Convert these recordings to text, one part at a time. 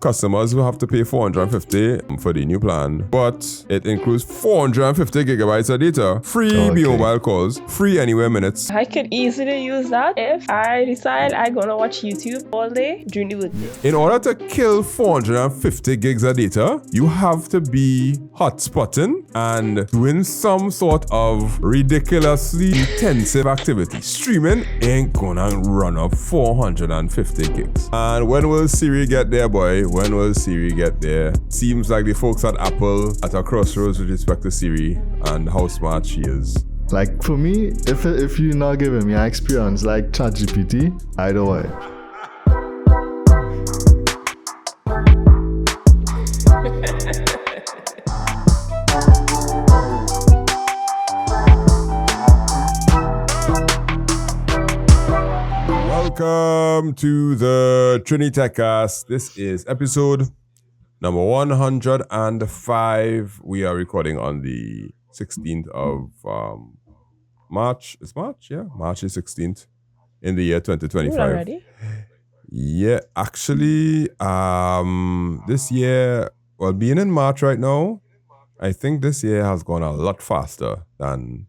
customers will have to pay $450 for the new plan, but it includes 450 gigabytes of data, free Bmobile calls, free anywhere minutes. I could easily use that if I decide I'm gonna watch YouTube all day during the workday. In order to kill 450 gigs of data, you have to be hotspotting and doing some sort of ridiculously intensive activity. Streaming ain't gonna run up 450 gigs. And when will Siri get there, boy? When will Siri get there? Seems like the folks at Apple at a crossroads with respect to Siri and how smart she is. Like for me, if you're not giving me an experience like ChatGPT, I don't want it. Welcome to the Trinitechcast. This is episode number 105. We are recording on the 16th of March. It's March? Yeah, March the 16th in the year 2025. Already? Yeah, actually, this year, well, being in March right now, I think this year has gone a lot faster than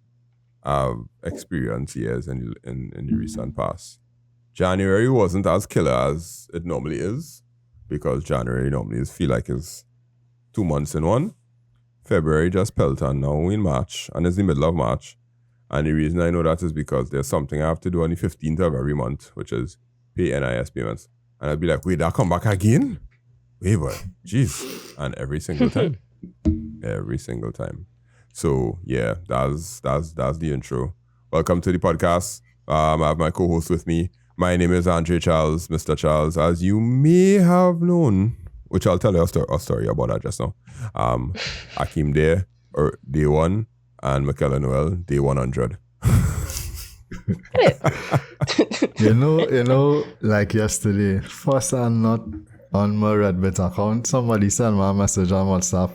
I've experienced years in the recent past. January wasn't as killer as it normally is, because January normally feel like it's 2 months in one. February just pelt on. Now we're in March, and it's the middle of March. And the reason I know that is because there's something I have to do on the 15th of every month, which is pay NIS payments. And I'd be like, wait, that come back again? Wait, but jeez. And every single time. Every single time. So yeah, that's the intro. Welcome to the podcast. I have my co-host with me. My name is Andre Charles, Mr. Charles, as you may have known, which I'll tell you a story about that just now. Akeem Day, or day one, and Michaela Noel, day 100. You know, like yesterday, first I'm not on my Reddit account, somebody sent me a message on WhatsApp.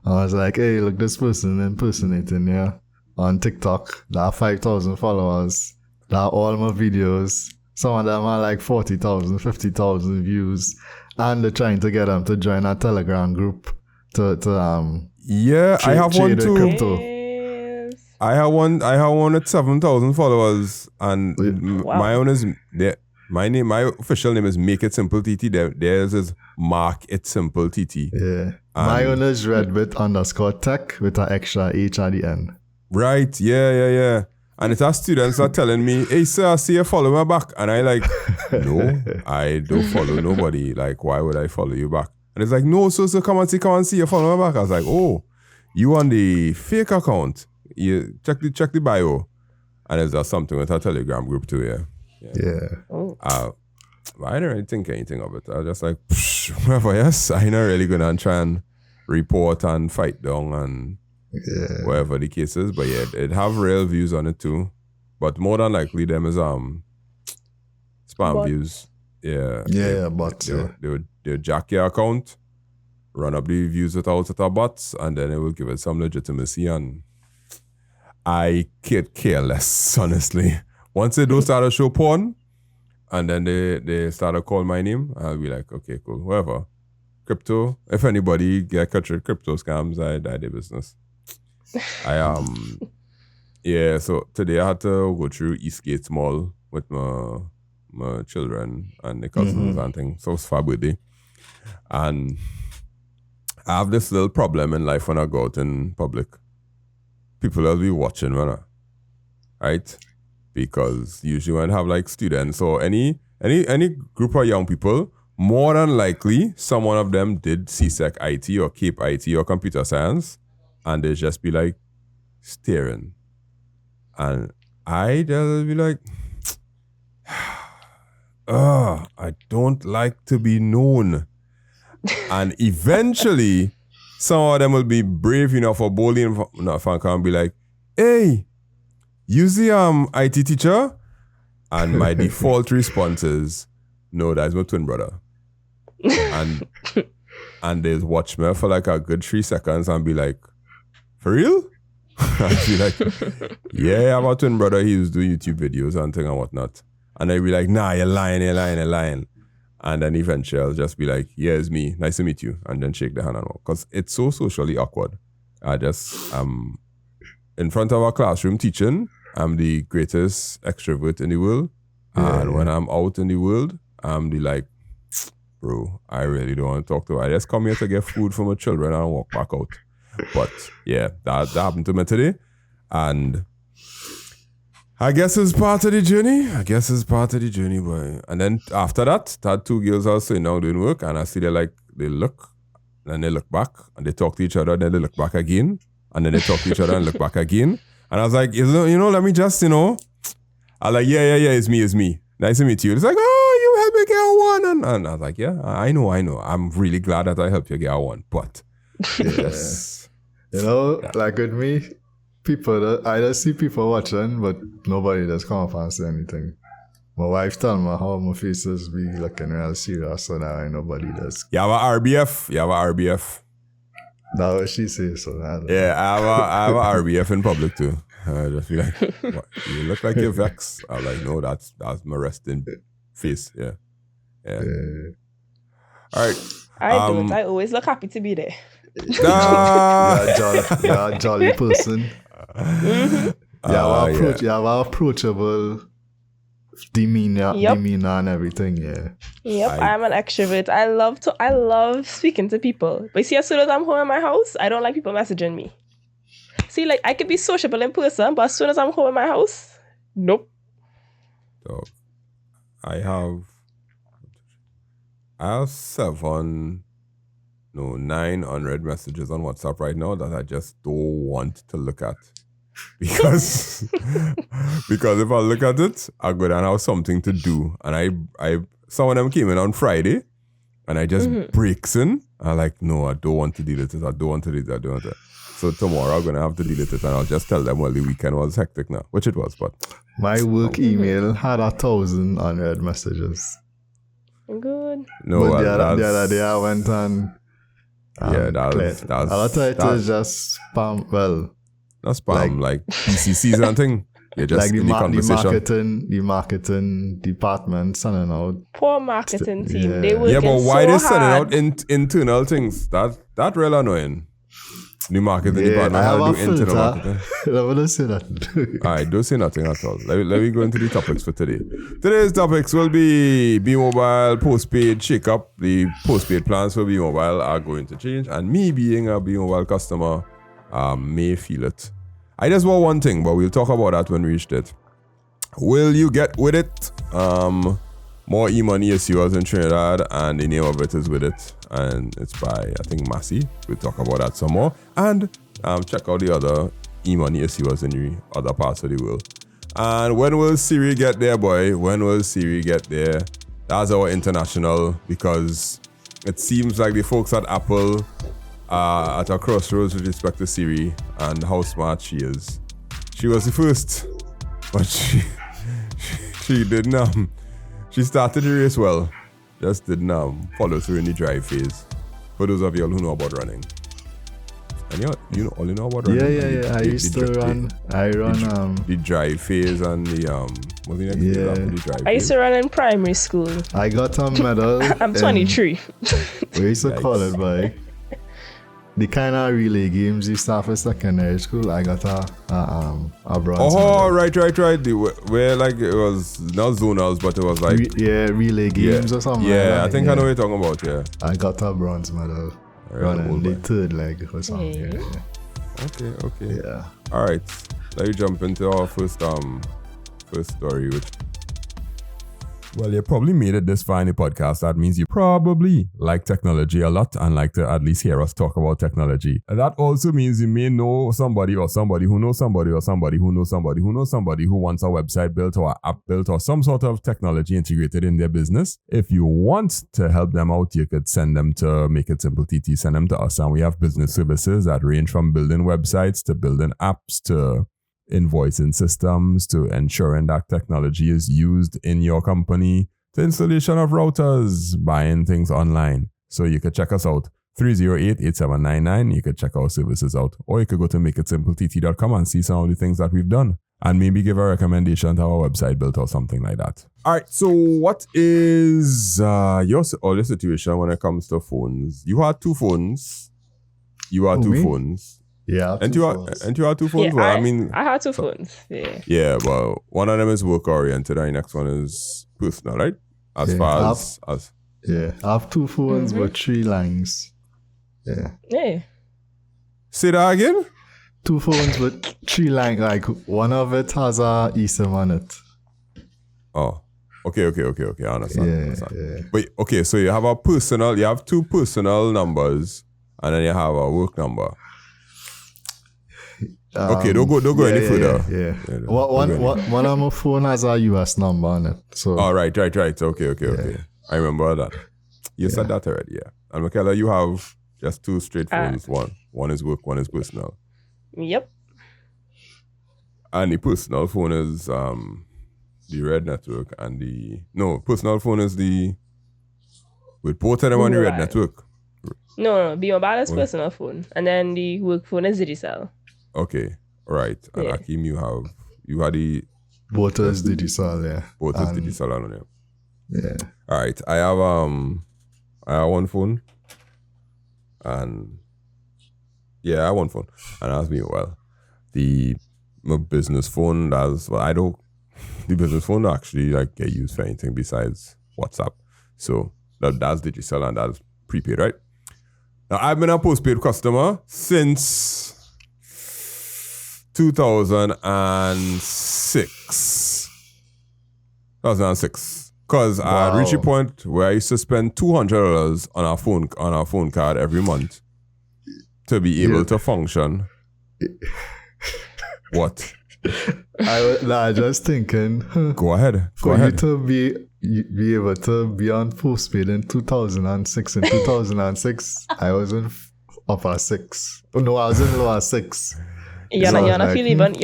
I was like, hey, look, this person impersonating here on TikTok. They have 5,000 followers. They have all my videos. Some of them are like 40,000, 50,000 views. And they're trying to get them to join a Telegram group to yeah, I have one too. Crypto. Yes. I have one with 7,000 followers, and Wow. my own is my official name is Make It Simple TT. Theirs is Mark It Simple TT. Yeah. My own is Redbit_tech with an extra H at the end. Right, yeah. And it's our students are telling me, hey sir, I see you follow me back. And I like, no, I don't follow nobody. Like, why would I follow you back? And it's like, no, so come and see you follow me back. I was like, oh, you on the fake account. You check the bio. And it's just something with our Telegram group too, yeah. Oh. I didn't really think anything of it. I was just like, whatever, yes. I'm not really gonna try and report and fight down and whatever the case is, but yeah, it have real views on it too. But more than likely, them is spam views. Yeah, they would jack your account, run up the views without bots, and then it will give it some legitimacy. And I could care less, honestly. Once they don't start to show porn, and then they start to call my name, I'll be like, okay, cool, whatever. Crypto. If anybody get captured crypto scams, I their business. Yeah, so today I had to go through Eastgate Mall with my children and the cousins and things. So it's for birthday. And I have this little problem in life when I go out in public. People will be watching, right? Because usually when I have like students or any group of young people, more than likely, some one of them did CSEC IT or CAPE IT or computer science. And they just be like staring. And they'll be like, I don't like to be known. And eventually, some of them will be brave enough or bold enough and be like, hey, you the IT teacher? And my default response is, no, that's my twin brother. And they'll watch me for like a good 3 seconds and be like, for real? I'd be like, yeah, I have a twin brother. He used to do YouTube videos and thing and whatnot. And they'd be like, nah, you're lying. And then eventually I'll just be like, yeah, it's me. Nice to meet you. And then shake the hand and all. Because it's so socially awkward. I just, in front of a classroom teaching, I'm the greatest extrovert in the world. And when I'm out in the world, I'm the like, bro, I really don't want to talk to her. I just come here to get food for my children and walk back out. But yeah, that happened to me today. And I guess it's part of the journey. Boy. And then after that, had two girls also now doing work, and I see they look, and they look back, and they talk to each other, then they look back again, and then they talk to each other and look back again. And I was like, let me just, I like, yeah, it's me. Nice to meet you. It's like, oh, you helped me get one. And I was like, yeah, I know. I'm really glad that I helped you get one. But yes. Like with me, I just see people watching, but nobody does come up and say anything. My wife tell me how my faces be looking real serious, so now nobody does. You have a RBF. That's what she says, so yeah, I have a RBF in public too. I just feel like, what? You look like you're vexed. I'm like, no, that's my resting face. Yeah. All right. I don't. I always look happy to be there. You're a jolly person. Mm-hmm. You have an approachable demeanor and everything. Yep, I'm an extrovert. I love speaking to people. But see, as soon as I'm home in my house, I don't like people messaging me. See, like, I could be sociable in person, but as soon as I'm home in my house, nope. So, I have 900 messages on WhatsApp right now that I just don't want to look at. Because if I look at it, I go down and have something to do. And some of them came in on Friday, and I just breaks in. I'm like, no, I don't want to delete it. I don't want it. So tomorrow I'm going to have to delete it, and I'll just tell them, well, the weekend was hectic now, which it was, but... My work email had 1,000 unread messages. Good. No, but the other day I went on... that was... A lot of it is just spam, well... Not spam, like PCCs and thing. You're just like in the conversation. The marketing department sending out... Poor marketing team. They working but why they so sending hard. out internal things? That real annoying. The marketing department how to do internal marketing. I don't say that. Alright, don't say nothing at all. Let me go into the topics for today. Today's topics will be Bmobile, Postpaid, shakeup. The postpaid plans for Bmobile are going to change, and me being a Bmobile customer may feel it. I just want one thing, but we'll talk about that when we reach it. Will you get WIDIT? More e-money issuers in Trinidad, and the name of it is WIDIT, and it's by, I think, Massey. We'll talk about that some more, and check out the other e-money issuers in the other parts of the world. And when will Siri get there, boy? When will Siri get there? That's our international, because it seems like the folks at Apple are at a crossroads with respect to Siri and how smart she is. She was the first, but she didn't. She started the race well, just didn't follow through in the drive phase. For those of you who know about running. And you know about running? Yeah. I used to run. I run the drive phase and the what's the next thing after the drive I used to run in primary school. I got a medal. I'm 23. We used to call it by the kind of relay games you start for secondary school. I got a bronze medal. Right. Where like it was not zonals, but it was like relay games or something. Yeah, I think I know what you're talking about. Yeah, I got a bronze medal running the third leg or something. Yeah. Okay. Yeah. All right, let me jump into our first story, which... Well, you probably made it this far in the podcast. That means you probably like technology a lot and like to at least hear us talk about technology. And that also means you may know somebody or somebody who knows somebody or somebody who knows somebody who knows somebody who wants a website built or an app built or some sort of technology integrated in their business. If you want to help them out, you could send them to Make It Simple TT, send them to us. And we have business services that range from building websites to building apps to invoicing systems to ensuring that technology is used in your company to installation of routers, buying things online. So you could check us out, 308-8799. You could check our services out, or you could go to makeitsimplett.com and see some of the things that we've done. and maybe give a recommendation to our website built or something like that. All right. So what is your situation when it comes to phones? You had two phones. You had two me? phones. Yeah. And you had two phones? Yeah, Well, I had two phones. Yeah. Yeah, well, one of them is work oriented and the next one is personal, right? As far as yeah, I have two phones with 3 lines. Yeah. Yeah. Say that again? 2 phones with 3 lines. Like one of it has a eSIM on it. Oh. Okay. I understand. Yeah. But okay, so you have you have 2 personal numbers and then you have a work number. Okay, don't go any further. Yeah. One of my phone has a US number on it. So. Oh, right. Okay. I remember that. You said that already, yeah. And Michaela, you have just 2 straight phones. One is work, one is personal. Yep. And the personal phone is the red network and personal phone is with both of them on the red network. No, Bmobile is personal phone. And then the work phone is Digicel. Okay, right. And Akeem, you had the... Both is Digicel, yeah. Both is Digicel on them. Yeah. All right. I have one phone. And... Yeah, I have one phone. And that's me, my business phone, the business phone actually like get used for anything besides WhatsApp. So that's Digicel and that's prepaid, right? Now, I've been a postpaid customer since 2006. Because I had reached a point where I used to spend $200 on our phone card every month to be able to function. What? I just thinking. Go ahead. For you to be able to be on postpaid in 2006. In 2006, I was in upper 6. Oh, no, I was in lower 6. You're not feel even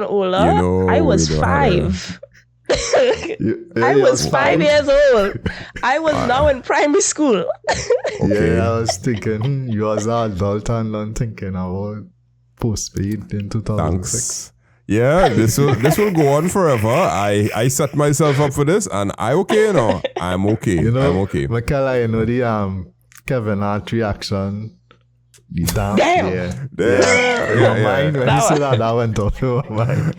older. I was 5. I was 5 years old. I was now in primary school. Okay. Yeah, I was thinking you was an adult and not thinking about postpaid in 2006. Thanks. Yeah, this will go on forever. I set myself up for this, and I'm okay. I'm okay. I'm okay. Michaela, the Kevin Hart reaction. Damn. Your mind when you said that went off your mind.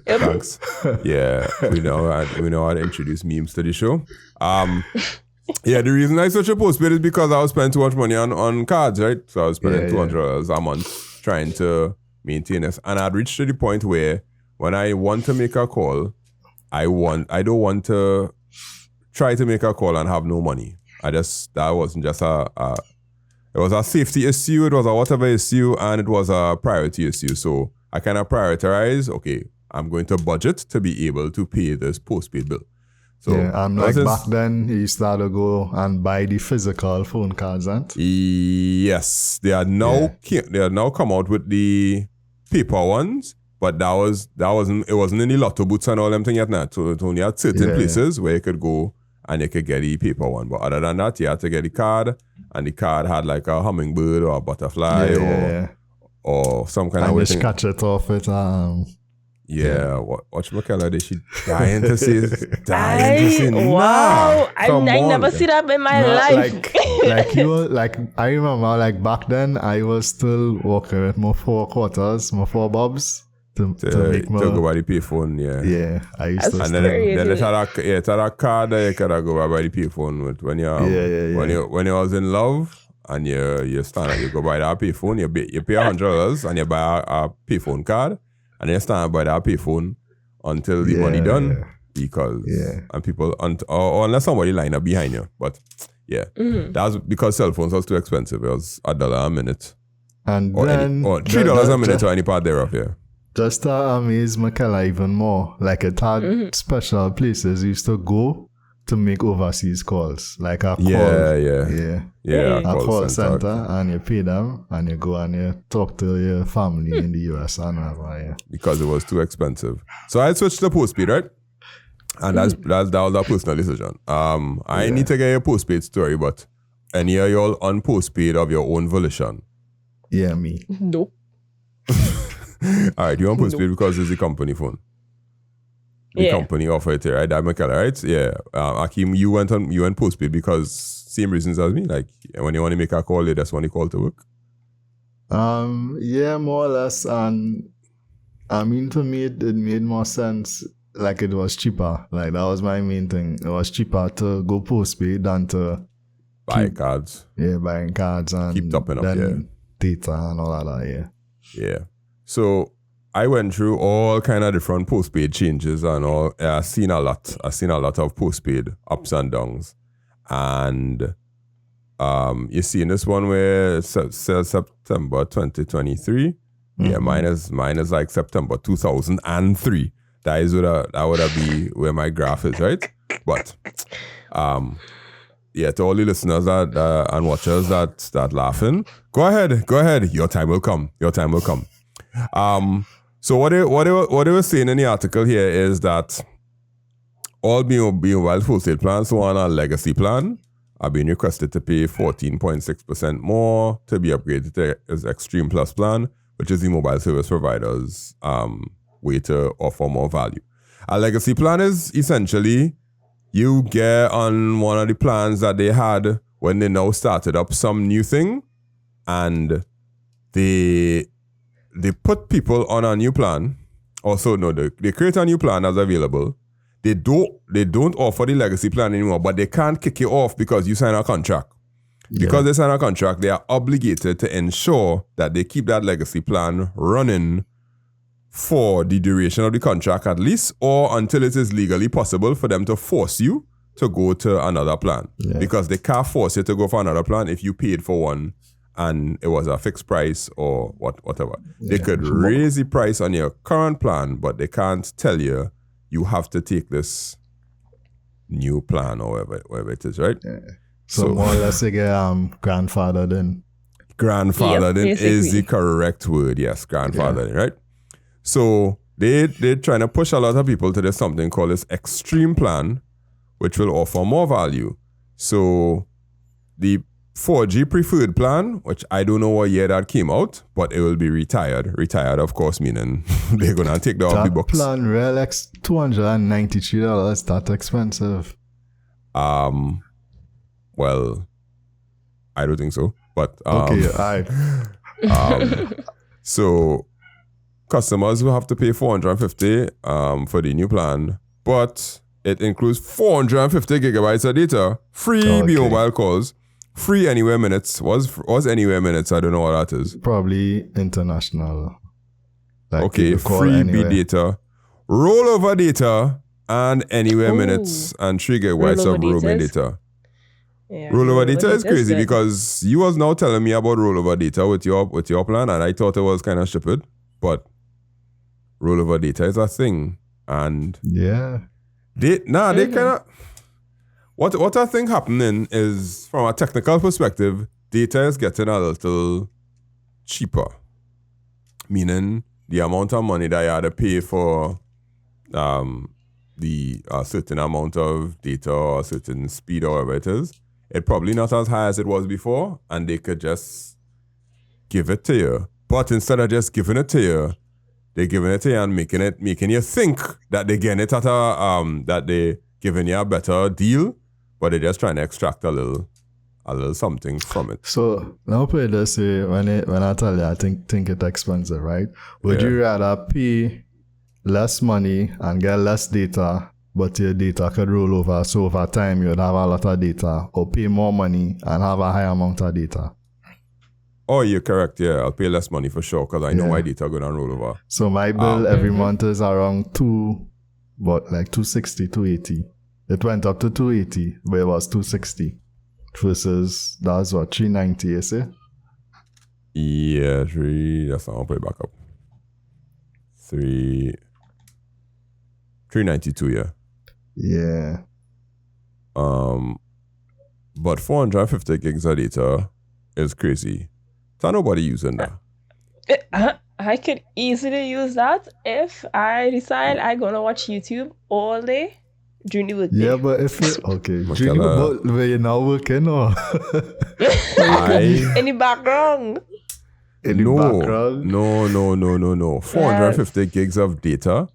Thanks. Yeah, we know how to introduce memes to the show. Yeah, the reason I switched to postpaid is because I was spending too much money on cards, right? So I was spending $200 a month trying to maintain this, and I'd reached to the point where when I want to make a call, I don't want to try to make a call and have no money. That wasn't just it was a safety issue, it was a whatever issue, and it was a priority issue. So I kind of prioritize, okay, I'm going to budget to be able to pay this postpaid bill. So back then, you started to go and buy the physical phone cards, and yes, they are now come out with the paper ones, but it wasn't in the lotto booths and all them things yet. Now, so it only had certain places where you could go and you could get the paper one. But other than that, you had to get the card, and the card had like a hummingbird or a butterfly or some kind of way. And scratch it off it. Yeah, watch Michaela. She dying to see. Wow, I never see that in my life. I remember back then I was still working with my 4 quarters, my 4 bobs to make my go by the payphone. Yeah, I used to. And then it had a card that you could go by the payphone with when you was in love. And you go buy that payphone. You pay $100 and you buy a payphone card. And then you stand by that payphone until the money done. Because and people or unless somebody line up behind you. But that's because cell phones was too expensive. It was $1 a minute. And or then $3 a minute or any part thereof, Just to amaze Michaela even more, like it had special places you used to go to make overseas calls. Like a call. A call center, and you pay them and you go and you talk to your family in the US and whatever, because it was too expensive. So I switched to postpaid, right? And that was a personal decision. I need to get a postpaid story, but any of y'all on postpaid of your own volition? Yeah, me. Nope. All right, you want postpaid because it's the company phone. The company offer it here, right? That McKellar, right? Yeah. Akeem, you went postpaid because same reasons as me. Like when you want to make a call, you just want to call to work. Yeah, more or less. And I mean, to me, it made more sense. Like it was cheaper. Like that was my main thing. It was cheaper to go postpaid than to buy cards. Yeah, buying cards and keep topping up. Data and all that. Yeah. So I went through all kind of different postpaid changes and all. I've seen a lot of postpaid ups and downs. And you see in this one where it says September 2023. Mm-hmm. Yeah, mine is like September 2003. That would be where my graph is, right? But yeah, to all the listeners and watchers that laughing, go ahead. Your time will come. So what they were saying in the article here is that all Bmobile wholesale plans who are on a legacy plan are being requested to pay 14.6% more to be upgraded to its Extreme Plus plan, which is the mobile service provider's way to offer more value. A legacy plan is essentially you get on one of the plans that they had when they now started up some new thing, and they put people on a new plan. Also, no, they create a new plan as available. They don't offer the legacy plan anymore, but they can't kick you off because you sign a contract. Yeah. Because they sign a contract, they are obligated to ensure that they keep that legacy plan running for the duration of the contract at least, or until it is legally possible for them to force you to go to another plan. Yeah. Because they can't force you to go for another plan if you paid for one and it was a fixed price or whatever. Yeah. They could raise the price on your current plan, but they can't tell you have to take this new plan or whatever it is, right? Yeah. So more or less they get grandfathered in. Grandfathered in is the correct word. Yes, grandfathered in, right? So they're trying to push a lot of people to this something called this Extreme Plan, which will offer more value. So the 4G preferred plan, which I don't know what year that came out, but it will be retired. Retired, of course, meaning they're going to take that off the books. That plan, real $293, that expensive. Well, I don't think so, but... okay, all right. So... customers will have to pay $450 for the new plan, but it includes 450 gigabytes of data, free Bmobile calls, free anywhere minutes. Was anywhere minutes? I don't know what that is. Probably international. Like free B data, rollover data, and anywhere minutes, and 3 gigabytes of roaming data. Yeah, rollover data is crazy because you was now telling me about rollover data with your plan, and I thought it was kind of stupid, but rollover data is a thing, and they kind of what I think happening is, from a technical perspective, data is getting a little cheaper, meaning the amount of money that you had to pay for the certain amount of data or certain speed or whatever it is, it's probably not as high as it was before, and they could just give it to you. But instead of just giving it to you, they're giving it to you and making you think that they're getting it at that they're giving you a better deal, but they're just trying to extract a little something from it. So now put it this way, when I tell you I think it's expensive, right? Would you rather pay less money and get less data, but your data could roll over, so over time you'd have a lot of data, or pay more money and have a high amount of data? Oh, you're correct. Yeah, I'll pay less money for sure because I know my data going to roll over. So my bill every month is around 260, 280. It went up to 280, but it was 260 versus that's what 390. You see? Yeah, that's not. I'll put it back up. 392. Yeah. Yeah. But 450 gigs of data is crazy. So nobody using that. I could easily use that if I decide I'm gonna watch YouTube all day during the workday. Yeah, but if you but you're not working or in the background. in the background. No. 450 gigs of data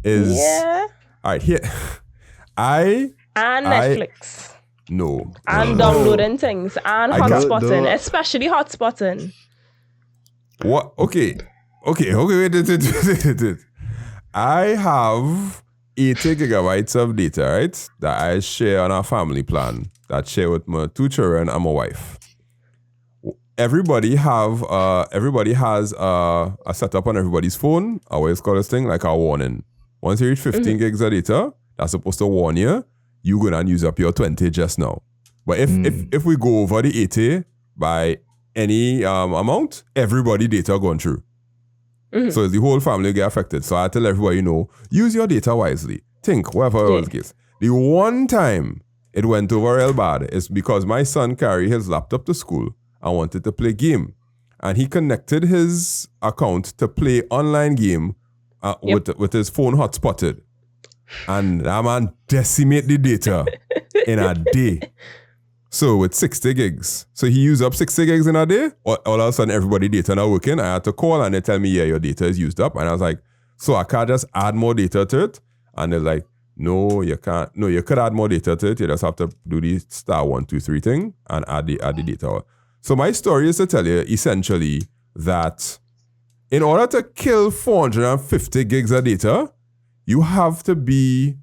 is all right here. And Netflix. No. And downloading things and hotspotting, especially hotspotting. What? Okay, wait. I have 80 gigabytes of data, right? That I share on our family plan. That I share with my 2 children and my wife. Everybody has a setup on everybody's phone. I always call this thing like a warning. Once you reach 15 gigs of data, that's supposed to warn you. You're gonna use up your 20 just now. But if we go over the 80 by any amount, everybody data going through. So the whole family get affected. So I tell everybody, use your data wisely. Think, whatever was the case. The one time it went over real bad is because my son carried his laptop to school and wanted to play game. And he connected his account to play online game with his phone hotspotted. And that man decimate the data in a day. So with 60 gigs. So he used up 60 gigs in a day. All of a sudden everybody data not working. I had to call and they tell me, yeah, your data is used up. And I was like, so I can't just add more data to it? And they're like, no, you can't. No, you could add more data to it. You just have to do the *123 thing and add the data. So my story is to tell you essentially that in order to kill 450 gigs of data, you have to be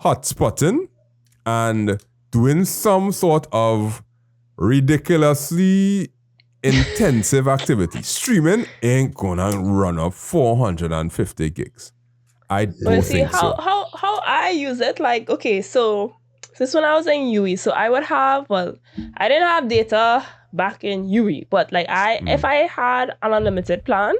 hotspotting and doing some sort of ridiculously intensive activity. Streaming ain't gonna run up 450 gigs. I don't think so. How I use it, like, okay, so since when I was in UE, so I would have, I didn't have data back in UE, but like if I had an unlimited plan,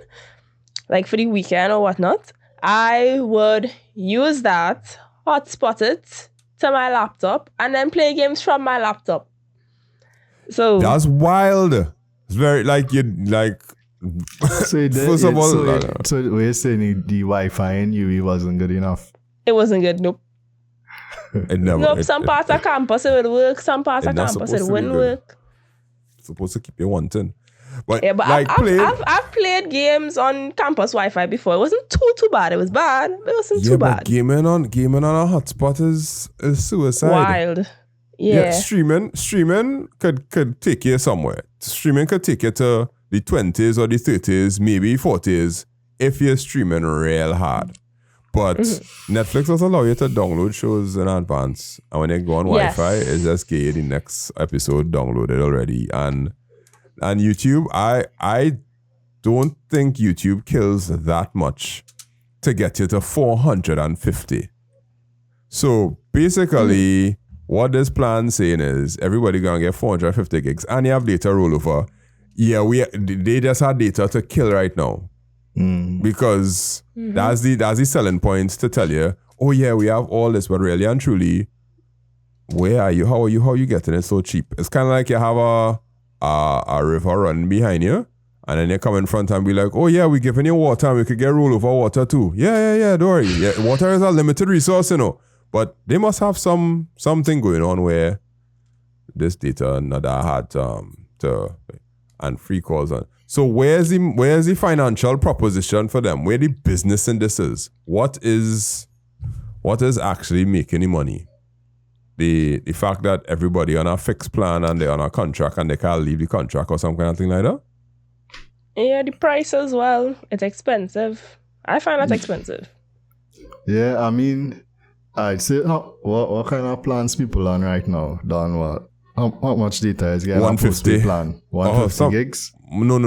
like for the weekend or whatnot, I would use that, hotspot it to my laptop, and then play games from my laptop. So that's wild. It's very so we're saying the Wi-Fi in UE wasn't good enough. It wasn't good. Nope. It never. Nope. Some parts of campus it would work. Some parts of campus it wouldn't work. It's supposed to keep you wanting. But yeah, but like I've played games on campus Wi-Fi before. It wasn't too bad. It was bad, but it wasn't too bad. Gaming on a hotspot is suicide. Wild. Yeah. Streaming could take you somewhere. Streaming could take you to the 20s or the 30s, maybe 40s, if you're streaming real hard. But Netflix does allow you to download shows in advance. And when you go on Wi-Fi, it just get you the next episode downloaded already. And YouTube, I don't think YouTube kills that much to get you to 450. So basically, what this plan saying is everybody gonna get 450 gigs and you have data rollover. Yeah, they just have data to kill right now. Because that's the selling point to tell you, oh yeah, we have all this, but really and truly, where are you? How are you getting it so cheap? It's kind of like you have a river run behind you, and then you come in front and be like, oh yeah, we're giving you water and we could get rollover water too. Yeah, don't worry. Yeah, water is a limited resource, but they must have something going on where this data not that hard to and free calls on. So where's the financial proposition for them? Where the business in this is? What is actually making the money? The fact that everybody on a fixed plan and they're on a contract and they can't leave the contract or some kind of thing like that? Yeah, the price as well. It's expensive. I find that expensive. Yeah, I mean, I'd say what kind of plans people on right now? Don, what? How much data is getting 150 plan? 150 gigs? No.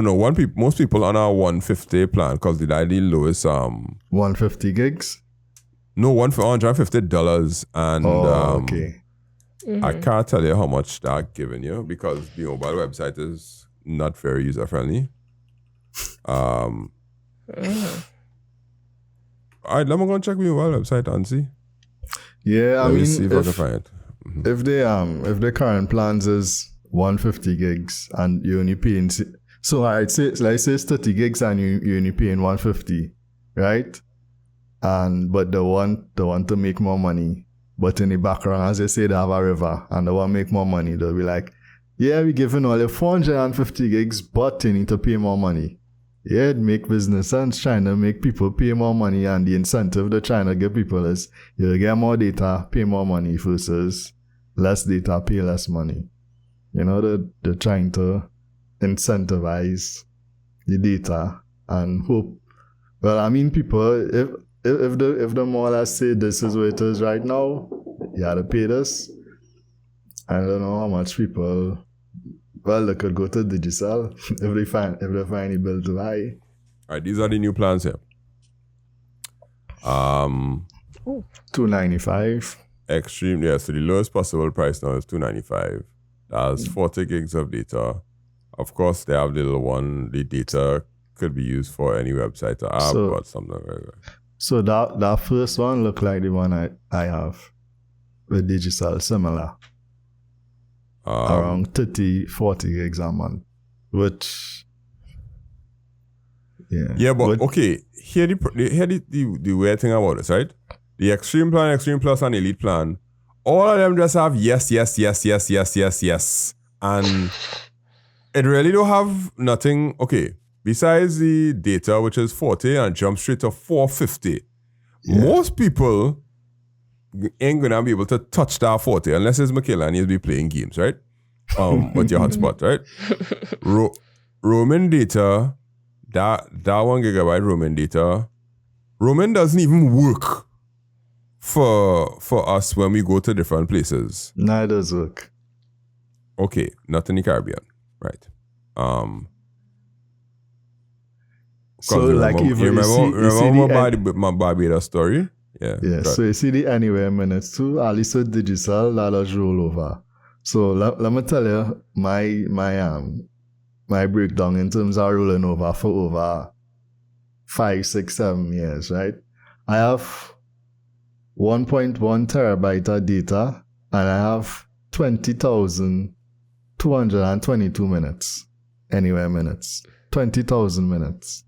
Most people on our 150 plan because the lowest 150 gigs? No, $150 and okay. I can't tell you how much they're giving you because the mobile website is not very user friendly. All right, let me go and check the mobile website and see. Yeah, Let me see if I can find it. If the current plans is 150 gigs and you're only paying, so I'd say let's say it's 30 gigs and you're only paying 150, right? But they want to make more money. But in the background, as they say, they have a river and they want to make more money. They'll be like, yeah, we're giving all you 450 gigs, but you need to pay more money. Yeah, it make business sense trying to make people pay more money, and the incentive they're trying to give people is you get more data, pay more money versus less data, pay less money. You know, they're trying to incentivize the data and hope. Well, I mean, people, if the more or less say this is what it is right now, you have to pay this. I don't know how much people. Well, they could go to digital if they find a bill to buy. All right, these are the new plans here. $295. Extreme, yeah. So the lowest possible price now is $295. That's 40 gigs of data. Of course, they have the little one. The data could be used for any website or app or something like that. So that first one looked like the one I have with digital, similar. Around 30-40 gigs a month, which yeah, but okay. Here the weird thing about this, right? The extreme plan, extreme plus, and elite plan. All of them just have yes, and it really don't have nothing. Okay, besides the data, which is 40 and jump straight to 450. Yeah. Most people ain't gonna be able to touch that 40 unless it's Michaela and he'll be playing games, right? With your hotspot, right? Roaming data, that 1 gigabyte roaming data, roaming doesn't even work for us when we go to different places. Neither does work. Okay, not in the Caribbean, right? So like remember my Barbados story? Yeah. So you see the anywhere minutes too, at least with digital, that does roll over. So let me tell you my breakdown in terms of rolling over for over 5, 6, 7 years, right? I have 1.1 terabyte of data and I have 20,222 minutes. Anywhere minutes. 20,000 minutes.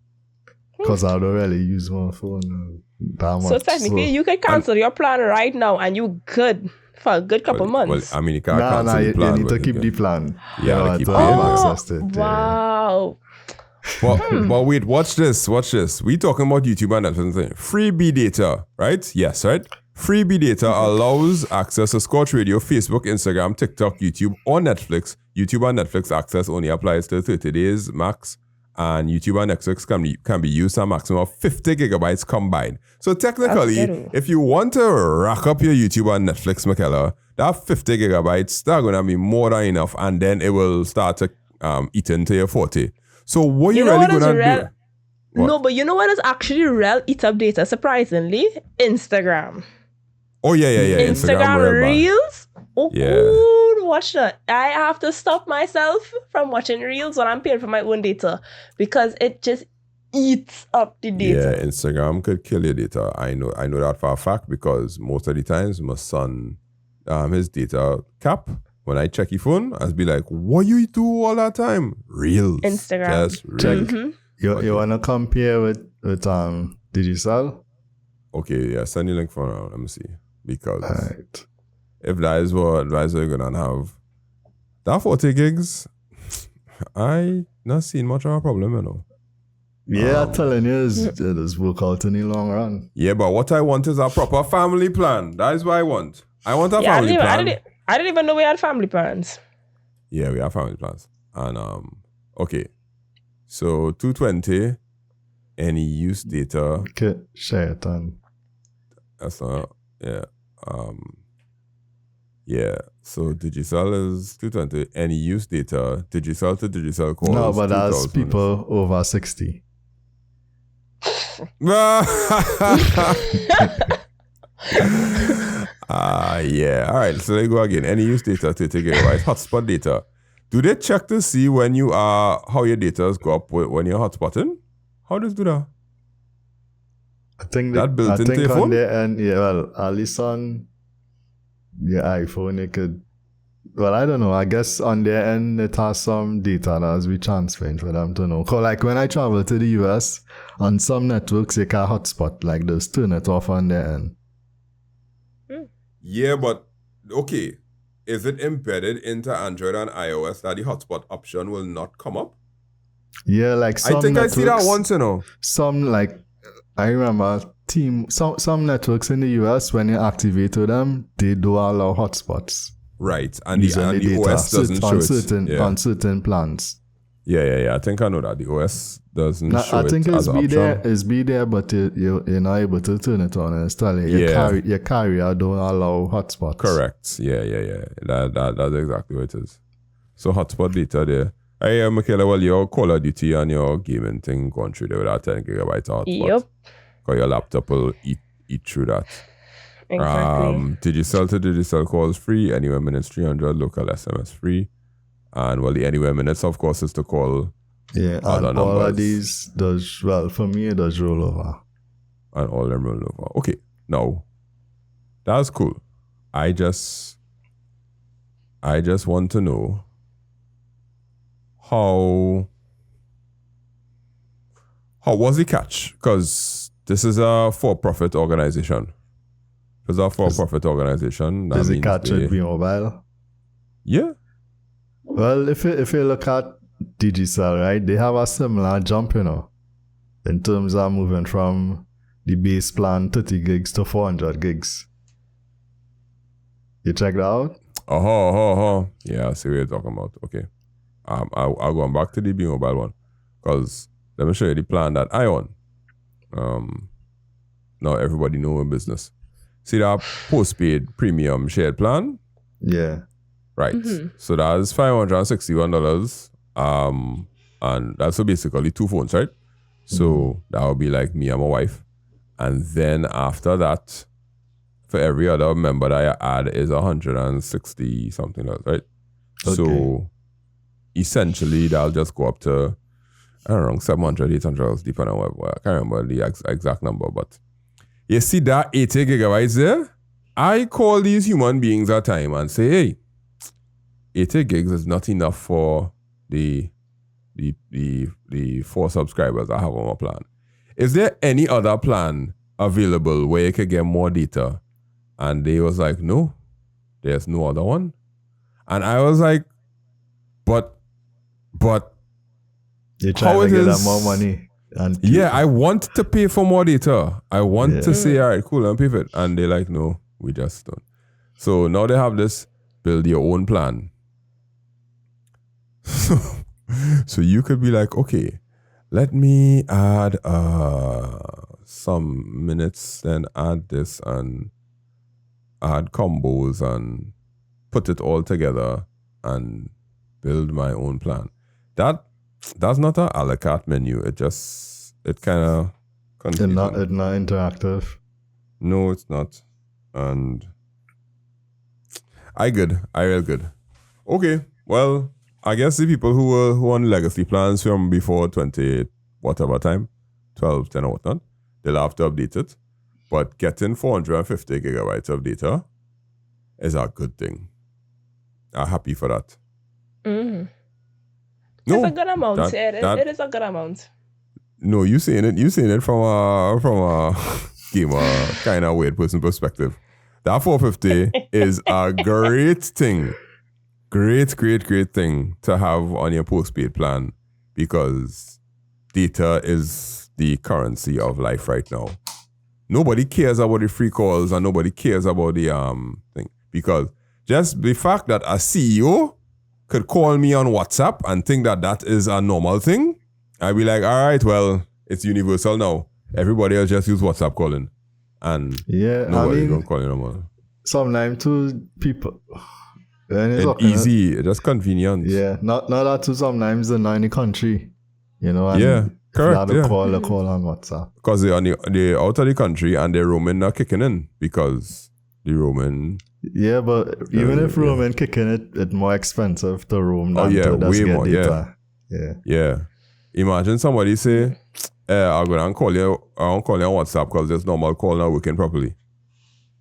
Because I don't really use my phone that much. So technically, you can cancel your plan right now and you good for a good couple months. Well, I mean, you can't cancel the plan. You need to keep the plan. Yeah, keep access to it. Wow. But wait, watch this. We talking about YouTube and Netflix. Freebie data, right? Yes, right? Freebie data allows access to Scotch Radio, Facebook, Instagram, TikTok, YouTube, or Netflix. YouTube and Netflix access only applies to 30 days max. And YouTube and Netflix can be used a maximum of 50 gigabytes combined. So technically, if you want to rack up your YouTube and Netflix, Michaela, that 50 gigabytes, that's going to be more than enough. And then it will start to eat into your 40. So what you really going to do? What? No, but you know what is actually real eat up data, surprisingly? Instagram. Oh, yeah. Instagram Reels? Oh, yeah. Good. Watch that. I have to stop myself from watching Reels when I'm paying for my own data because it just eats up the data. Yeah, Instagram could kill your data. I know that for a fact because most of the times my son, his data cap, when I check his phone, I'll be like, what you do all that time? Reels. Instagram. Just Reels. Mm-hmm. You want to compare with digital? Okay, yeah, send the link for now. Let me see. Because right. If that is what you're going to have, that 40 gigs, I not seen much of a problem, you know. Yeah, I'm telling you, it does work out in the long run. Yeah, but what I want is a proper family plan. That is what I want. I want a family plan. I didn't even know we had family plans. Yeah, we have family plans. And, okay. So, 220, any use data. Okay, share it on. That's not, yeah. Yeah, so digital is 220. Any use data, digital to digital calls. No, but that's people over 60. Yeah. All right, so let's go again. Any use data, 30 gigabytes. Hotspot data. Do they check to see when you are, how your data go up when you're hotspotting? How does do that? I think that built into your phone? On their end, yeah, well, at least on your iPhone, it could, well, I don't know. I guess on their end, it has some data that has been transferred for them to know. Because like when I travel to the US, on some networks, they can hotspot, like just turn it off on their end. Yeah, but, okay. Is it embedded into Android and iOS that the hotspot option will not come up? Yeah, like some I think networks, I see that once, you know. Some like I remember some networks in the US when you activate them, they do allow hotspots. Right, and Using the OS doesn't show it. On certain plans. Yeah. I think I know that the OS doesn't show I think it as an option. It's be there, but you're not able to turn it on and install it. Your carrier don't allow hotspots. Correct. Yeah. That's exactly what it is. So hotspot data there. Hey, Michaela, well, your Call of Duty and your gaming thing going through there with that 10 gigabytes of hotspot. Yep. Because your laptop will eat through that. Exactly. Digital to digital calls free, anywhere minutes 300, local SMS free. And well, the anywhere minutes, of course, is to call yeah, other and numbers. all of these does, well, for me, it does roll over. And all them roll over. Okay, now, that's cool. I just want to know how was the catch? Because this is a for-profit organization. It's a for-profit organization. Does it catch at Bmobile? Yeah. Well, if you look at Digicel, right, they have a similar jump, you know, in terms of moving from the base plan 30 gigs to 400 gigs. You check that out? Yeah, I see what you're talking about. Okay. I'll go back to the Bmobile one. Because let me show you the plan that I own. Now everybody know in business. See that postpaid premium shared plan? Yeah. Right. Mm-hmm. So that's $561. And that's so basically 2 phones, right? So that would be like me and my wife. And then after that, for every other member that I add is 160 something else, right? Okay. So essentially that'll just go up to, I don't know, 700, 800 dollars, depending on what, I can't remember the exact number, but you see that 80 gigabytes there? I call these human beings at time and say, hey, 80 gigs is not enough for the 4 subscribers I have on my plan. Is there any other plan available where you could get more data? And they was like, no, there's no other one. And I was like, but you're trying to get them more money. And yeah, I want to pay for more data. I want to say, all right, cool, I'm pay for it. And they're like, no, we just don't. So now they have this build your own plan. So you could be like, okay, let me add some minutes, then add this and add combos and put it all together and build my own plan. That's not an a la carte menu. It kind of confusing. It's not interactive. No, it's not. And I real good. Okay, well, I guess the people who were on legacy plans from before 20 whatever time, 12, 10 or whatnot, they'll have to update it. But getting 450 gigabytes of data is a good thing. I'm happy for that. Mm-hmm. No, it's a good amount. It is a good amount. No, you saying it from a gamer kind of weird person perspective. That 450 is a great thing. Great thing to have on your postpaid plan because data is the currency of life right now. Nobody cares about the free calls and nobody cares about the thing. Because just the fact that a CEO could call me on WhatsApp and think that is a normal thing, I'd be like, all right, well, it's universal now. Everybody else just use WhatsApp calling. And nobody don't call you no more. Sometimes too, people... It's easy, just convenient. Yeah, not that too sometimes they're not in the country. You know, and correct. They call on WhatsApp. Because they're out of the country and their roaming not kicking in because the roaming... Yeah, but even if roaming kicking in, it's more expensive to roam than to just way get more, data. Yeah. Imagine somebody say, I'll go and call you on WhatsApp because there's normal call not working properly.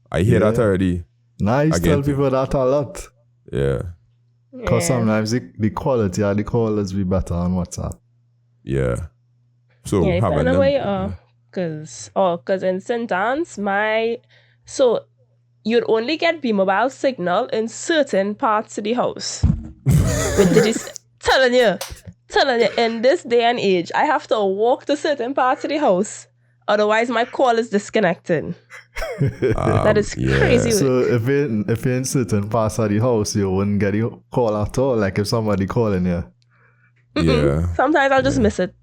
I hear that already. Nice, tell people that a lot. Yeah. Because sometimes the quality of the call is be better on WhatsApp. Yeah. So depending on where you are. Because in St. Anne's, you'd only get Bmobile signal in certain parts of the house. Telling you, telling you, in this day and age, I have to walk to certain parts of the house. Otherwise, my call is disconnected. That is crazy. So if you're in certain parts of the house, you wouldn't get a call at all. Like if somebody calling you. Yeah. Sometimes I'll just miss it.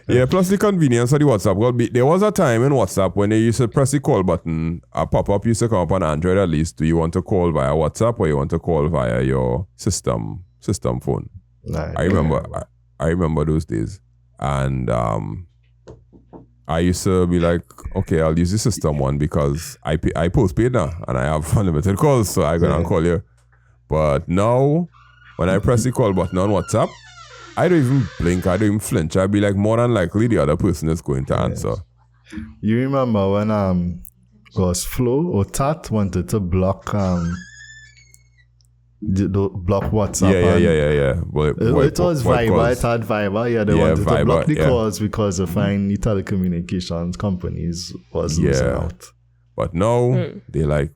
Yeah, plus the convenience of the WhatsApp. Well, there was a time in WhatsApp when they used to press the call button, a pop-up used to come up on Android at least. Do you want to call via WhatsApp or you want to call via your system phone? Right. I remember those days. And I used to be like, okay, I'll use the system one because I postpaid now and I have unlimited calls, so I'm going to call you. But now, when I press the call button on WhatsApp, I don't even blink, I don't even flinch. I'd be like, more than likely the other person is going to answer. You remember when was Flo or Tat wanted to block block WhatsApp? Yeah. Well, it was Viber, it had Viber. Yeah, they wanted to block the calls because they find the telecommunications companies was losing out. But now, they like,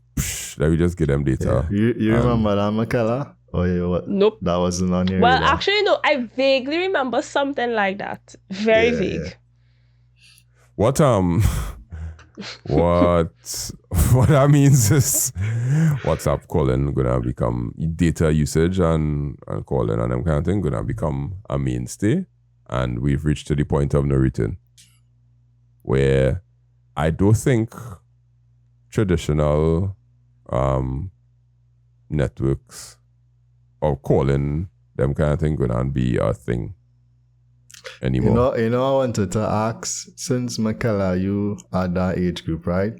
let me just get them data. Yeah. You remember that, Michaela? Oh yeah, what? Nope. That wasn't on your Well, radar. actually, no. I vaguely remember something like that. Very vague. Yeah. What that means is WhatsApp calling gonna become data usage and calling and them kind of thing gonna become a mainstay, and we've reached to the point of no return, where I don't think traditional networks or calling them kind of thing gonna be a thing anymore. You know, I wanted to ask, since Michaela, you are that age group, right?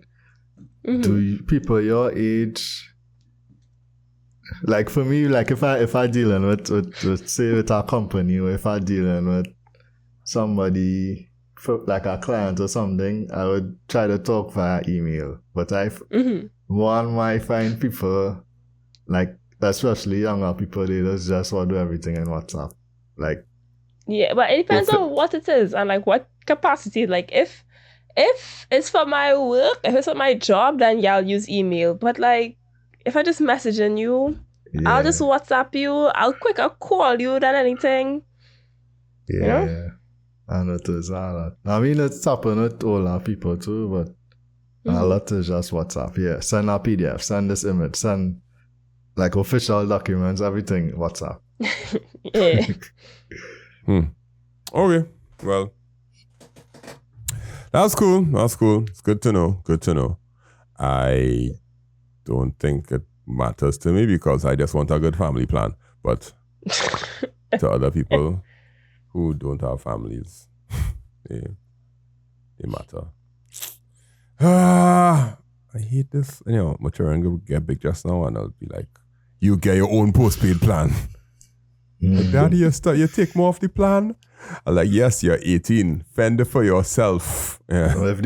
Mm-hmm. Do people your age, like for me, like if I dealing with say with a company, or if I dealing with somebody like a client or something, I would try to talk via email. But one might find people like, especially younger people, they just want to do everything in WhatsApp. Like, yeah, but it depends on what it is and like what capacity. Like if it's for my work, if it's for my job, then yeah, I'll use email. But like if I just messaging you, I'll just WhatsApp you. I'll quicker call you than anything. Yeah, you know? Yeah. I notice that. I mean, it's happening with older people too, but a lot is just WhatsApp. Yeah, send a PDF, send this image, send like official documents, everything, WhatsApp. Yeah. Okay, well, that's cool. It's good to know. I don't think it matters to me because I just want a good family plan. But to other people who don't have families, they matter. I hate this. You know, my children will get big just now and I'll be like, you get your own postpaid plan. Like, Daddy, you take more of the plan? I'm like, yes, you're 18. Fend for yourself. Yeah. So if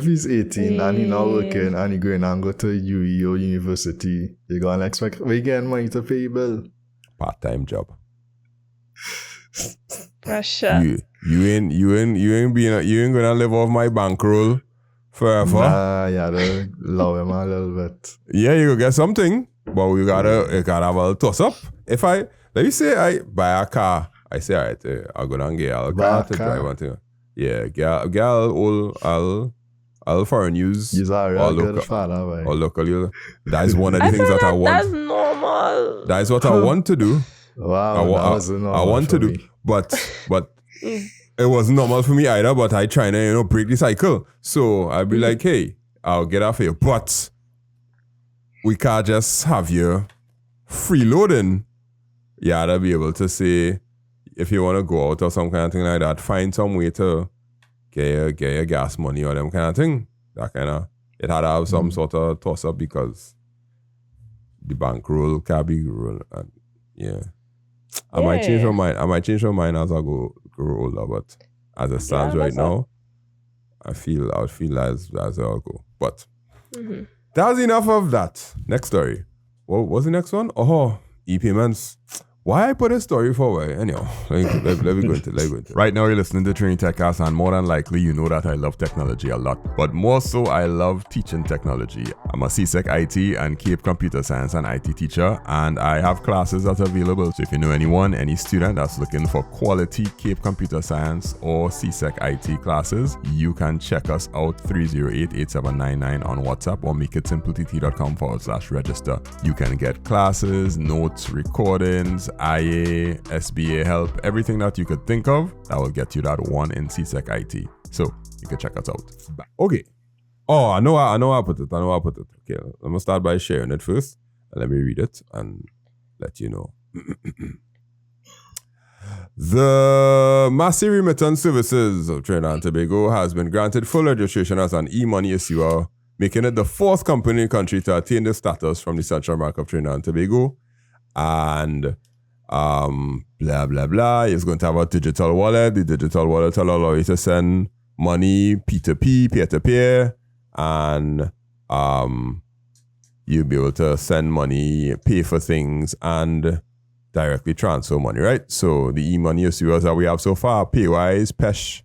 he's 18 and he's not working and he's going and go to UE or university, you're going to expect, we getting money to pay your bill. Part-time job. Pressure. You ain't gonna live off my bankroll forever. Nah, yeah, to love him a little bit. Yeah, you go get something, but you gotta have a little toss up. Let me say I buy a car. I say, all right, I'll go down and get a car to drive onto. Yeah, get I'll foreign use. He's a good father, right? Or local. That is one of the things that I want. That's normal. That is what I want to do. Wow, that wasn't normal. I want to do, but it wasn't normal for me either. But I try to break the cycle. So I'll be like, hey, I'll get off here, but we can't just have you freeloading. You gotta be able to say, if you want to go out or some kind of thing like that, find some way to get your gas money or them kind of thing. That kind of, it had to have some sort of toss up because the bankroll can't be roll. And yeah. I might change my mind as I grow older, but as it stands right now, I'll feel as I'll go. But that's enough of that. Next story. What was the next one? Oh, e-payments. Why I put a story forward? Anyhow, let me go into it. Right now, you're listening to Trini TechCast, and more than likely, you know that I love technology a lot. But more so, I love teaching technology. I'm a CSEC IT and CAPE Computer Science and IT teacher, and I have classes that are available. So if you know anyone, any student that's looking for quality CAPE Computer Science or CSEC IT classes, you can check us out 308-8799 on WhatsApp or makeitsimplett.com/register. You can get classes, notes, recordings, IA, SBA help, everything that you could think of that will get you that one in CSEC IT. So you can check us out. Okay. Oh, I know I put it. Okay, I'm gonna start by sharing it first. Let me read it and let you know. The Massive Remittance Services of Trinidad and Tobago has been granted full registration as an e-money issuer, making it the fourth company in the country to attain this status from the Central Bank of Trinidad and Tobago. And blah blah blah. It's going to have a digital wallet. The digital wallet will allow you to send money P2P, peer-to-peer, and you'll be able to send money, pay for things, and directly transfer money, right? So the e-money issuers that we have so far, Paywise, Pesh,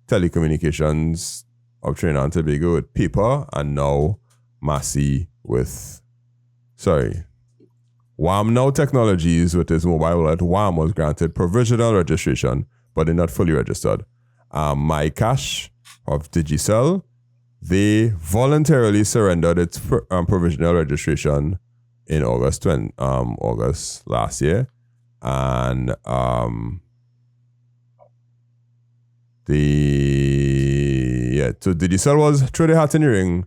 Telecommunications of Trinidad and Tobago with paper, and now Massey with, WAM Now Technologies with its mobile wallet. WAM was granted provisional registration, but they're not fully registered. MyCash of Digicel, they voluntarily surrendered its provisional registration in August last year, and so Digicel was through the hat in the ring,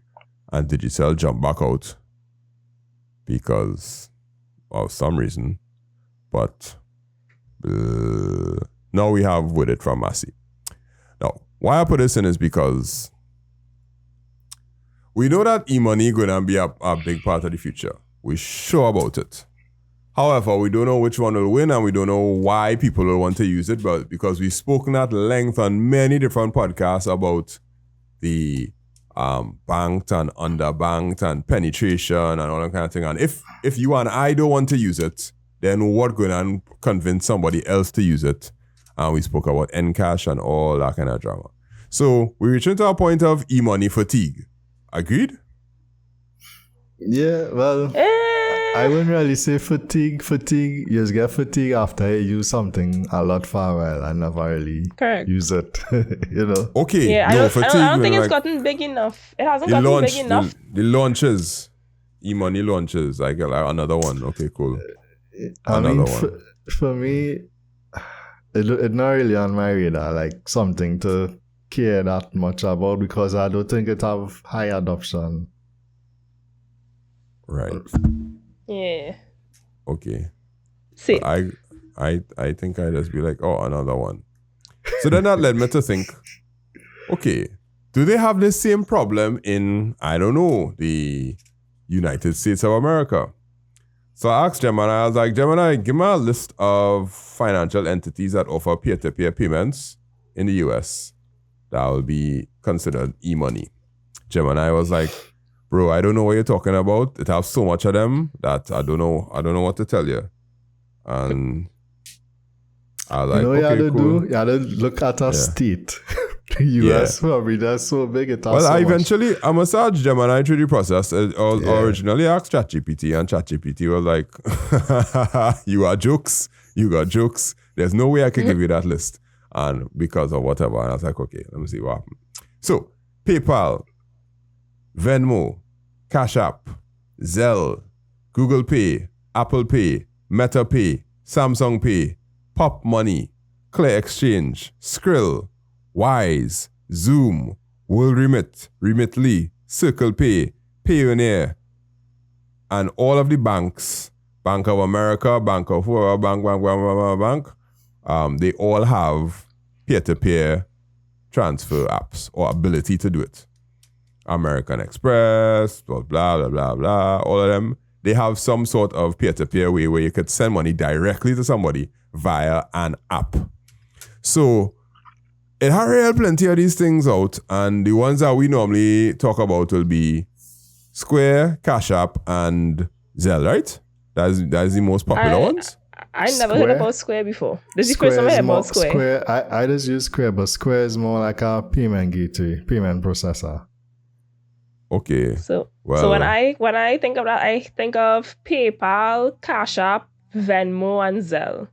and Digicel jumped back out because of some reason, but now we have WIDIT from Massey. Now, why I put this in is because we know that e-money going to be a big part of the future. We're sure about it. However, we don't know which one will win, and we don't know why people will want to use it, but because we've spoken at length on many different podcasts about the banked and underbanked and penetration and all that kind of thing. And if you and I don't want to use it, then what going to convince somebody else to use it? And we spoke about Encash and all that kind of drama. So we reach into a point of e-money fatigue. Agreed? Yeah, well, I wouldn't really say fatigue. You just get fatigue after you use something a lot for a while and never really use it, you know? Okay. Yeah, no, I don't think it's like, gotten big enough. It hasn't gotten big enough. The launches, e-money launches, like another one. Okay, cool. Another one. For me, it's not really on my radar, like something to care that much about, because I don't think it have high adoption. Right. Yeah. Okay. See. I think I just be like, oh, another one. So then that led me to think, okay, do they have the same problem in, I don't know, the United States of America? So I asked Gemini, I was like, Gemini, give me a list of financial entities that offer peer-to-peer payments in the US that will be considered e-money. Gemini was like, bro, I don't know what you're talking about. It has so much of them that I don't know what to tell you. And I was like, you know, okay, cool. You had to look at a state. The US probably that's so big. It has well, so I much. eventually, I massaged Gemini through the process. Originally asked ChatGPT, and ChatGPT was like, you got jokes. There's no way I could give you that list. And because of whatever. And I was like, okay, let me see what happened. So, PayPal, Venmo, Cash App, Zelle, Google Pay, Apple Pay, Meta Pay, Samsung Pay, Pop Money, Clear Exchange, Skrill, Wise, Zoom, World Remit, Remitly, Circle Pay, Payoneer, and all of the banks, Bank of America, Bank of whoever, Bank, they all have peer-to-peer transfer apps or ability to do it. American Express, blah, blah, blah, blah, all of them, they have some sort of peer-to-peer way where you could send money directly to somebody via an app. So it had real plenty of these things out, and the ones that we normally talk about will be Square, Cash App, and Zelle, right? That's the most popular ones? I never heard about Square before. This is the first time I heard about Square. I just use Square, but Square is more like a payment gateway, payment processor. Okay. So when I think of that, I think of PayPal, Cash App, Venmo, and Zelle.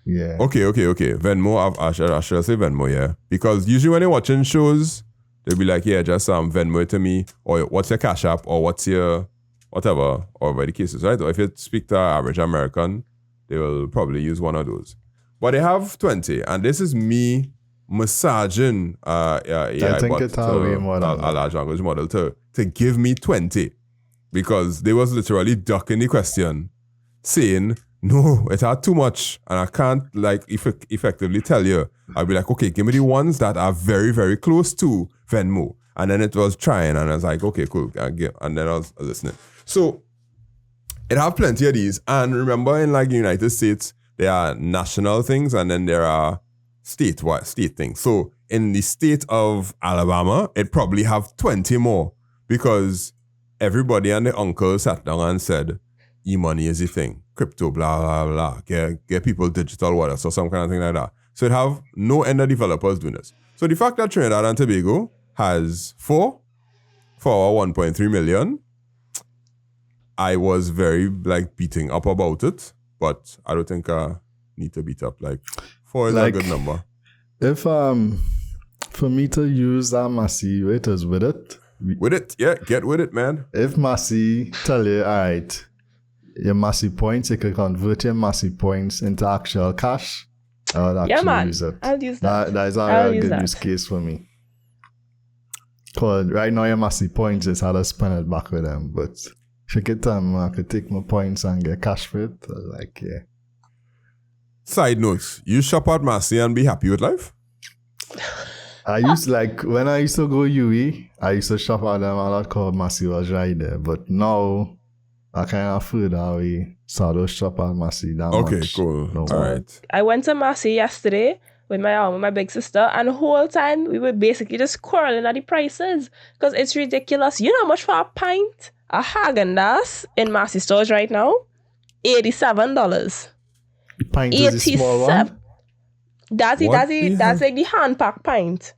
Yeah. Okay. Venmo, I should say Venmo, yeah. Because usually when you're watching shows, they'll be like, yeah, just Venmo it to me, or what's your Cash App, or what's your whatever, or whatever the case is, right? Or if you speak to an average American, they will probably use one of those. But they have 20, and this is me massaging I think it's a large language model to give me 20. Because they was literally ducking the question, saying, no, it had too much, and I can't effectively tell you. I'll be like, okay, give me the ones that are very, very close to Venmo. And then it was trying, and I was like, okay, cool. And then I was listening. So it have plenty of these. And remember, in the United States, there are national things, and then there are state things. So in the state of Alabama, it probably have 20 more, because everybody and the uncle sat down and said, e-money is the thing. Crypto, blah, blah, blah. Get people digital wallets or some kind of thing like that. So it have no end of developers doing this. So the fact that Trinidad and Tobago has 4 for 1.3 million, I was very beating up about it, but I don't think I need to beat up. 4 is a good number. If for me to use that Massey, it is WIDIT. WIDIT, yeah, get with it, man. If Massey tell you, all right, your Massey points, you can convert your Massey points into actual cash. I would actually use it. I'll use that. That is a real good use case for me. Because right now your Massey points is how to spend it back with them. But if you get time, I could take my points and get cash for it. Yeah. Side notes, you shop at Massey and be happy with life? I used when I used to go UE, I used to shop at them a lot because Massey was right there. But now I can't afford that way. So I don't shop at Massey that much. Okay, cool. No. All right. I went to Massey yesterday with my big sister, and the whole time we were basically just quarreling at the prices because it's ridiculous. You know how much for a pint? A Häagen-Dazs in Massey stores right now? $87. The pint is the small one? That's like the hand pack pint.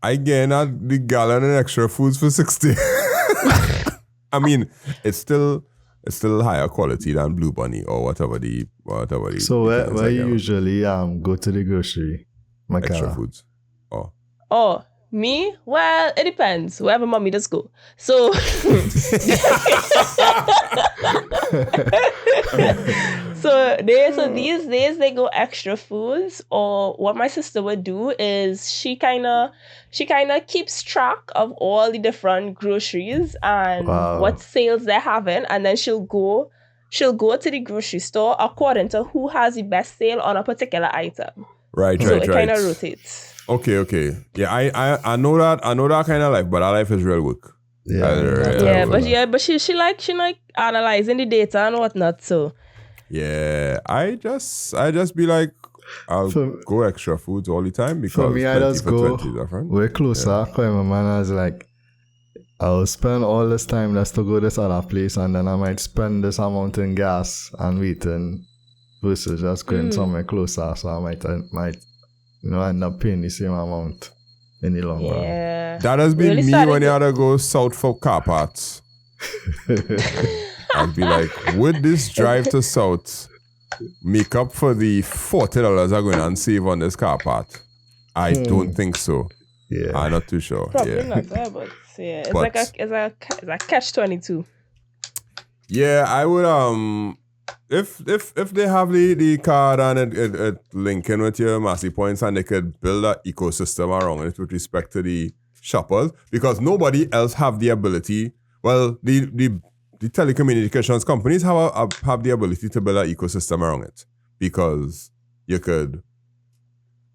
I get the gallon and extra foods for 60. I mean, it's still higher quality than Blue Bunny or whatever the. So where you usually go to the grocery? Extra foods. Oh, me? Well, it depends. Wherever mommy does go. So. So these days they go extra foods, or what my sister would do is she kind of keeps track of all the different groceries and what sales they're having, and then she'll go to the grocery store according to who has the best sale on a particular item. Right. So it kind of rotates. Okay. Yeah, I know that kind of life, but our life is real work. But she like analyzing the data and whatnot. So yeah, I just be like, I'll go extra foods all the time because for me I just go. We're closer. Yeah. My man is like, I'll spend all this time just to go this other place, and then I might spend this amount in gas and waiting versus just going somewhere closer. So I might end up paying the same amount in the long run. That has been really me when you had to go south for car parts. I'd be like, would this drive to south make up for the $40 I'm going to save on this car part? I don't think so. Yeah, I'm not too sure. Probably not there, but yeah, it's a catch-22. Yeah, I would if they have the card and it linking with your Massey points, and they could build an ecosystem around it with respect to the shoppers, because nobody else have the ability. Well, the telecommunications companies have the ability to build an ecosystem around it, because you could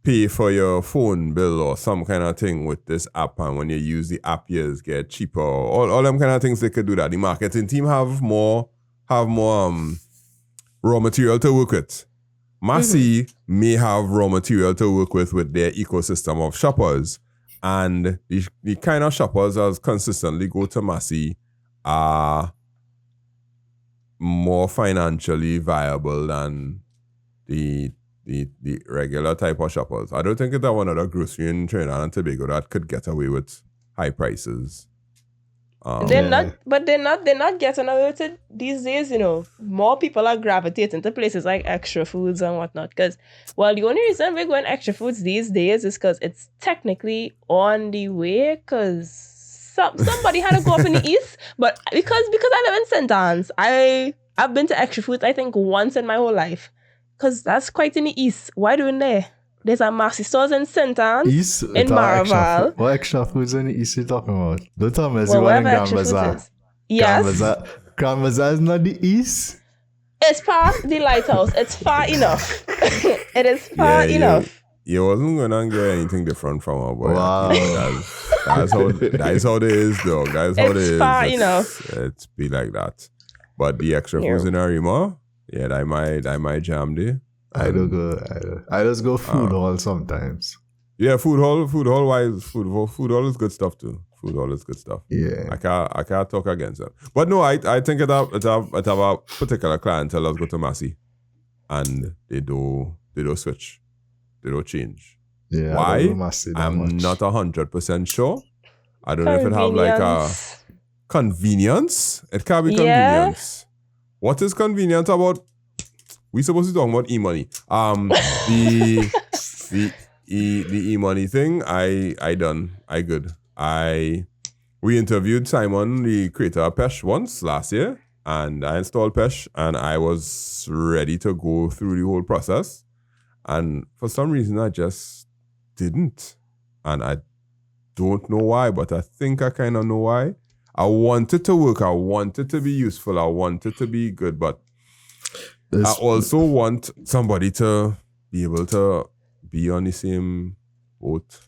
pay for your phone bill or some kind of thing with this app, and when you use the app, you get cheaper. All them kind of things they could do that. The marketing team have more raw material to work with. Massey may have raw material to work with their ecosystem of shoppers, and the kind of shoppers that consistently go to Massey are more financially viable than the regular type of shoppers. I don't think it's that one other grocery in Trinidad and Tobago that could get away with high prices. They're not getting away with it these days, you know. More people are gravitating to places like Extra Foods and whatnot. Because, well, the only reason we're going Extra Foods these days is because it's technically on the way. Because somebody had to go up in the east, but because I live in St. Anne's, I've been to Extra Foods I think once in my whole life. Because that's quite in the east. Why doing there? There's a Massey stores in St. Anne's, East, in Maraval. What Extra Foods in the East you talking about? Don't tell me it's the one in Grand Bazaar. Yes. Grand Bazaar is not the East? It's past the lighthouse. It's far enough. It is far enough. You wasn't going to get anything different from our boy. Wow. That's how it is, dog. That's how it is. It's far enough. It's be like that. But the Extra Foods in Arima, I might jam there. I don't go. I just go food hall sometimes. Yeah, food hall is good stuff too. Food hall is good stuff. Yeah, I can't talk against them. But no, I think it have a particular clientele that go to Massey, and they do switch, they don't change. Yeah, why? I'm much. not 100% sure. I don't know if it have like a convenience. It can be convenience. What is convenient about? We supposed to talk about e-money. The e-money thing, I done. I good. We interviewed Simon, the creator of Pesh, once last year, and I installed Pesh, and I was ready to go through the whole process, and for some reason I just didn't, and I don't know why, but I think I kind of know why. I wanted to work. I wanted to be useful. I wanted to be good, but I also want somebody to be able to be on the same boat.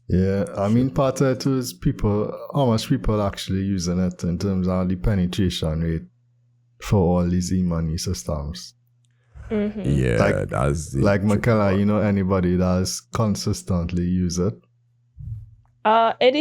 Yeah, I mean, part of it is how much people actually using it in terms of the penetration rate for all these e-money systems. Mm-hmm. Yeah, that's like McKenna, you know anybody that's consistently use it? It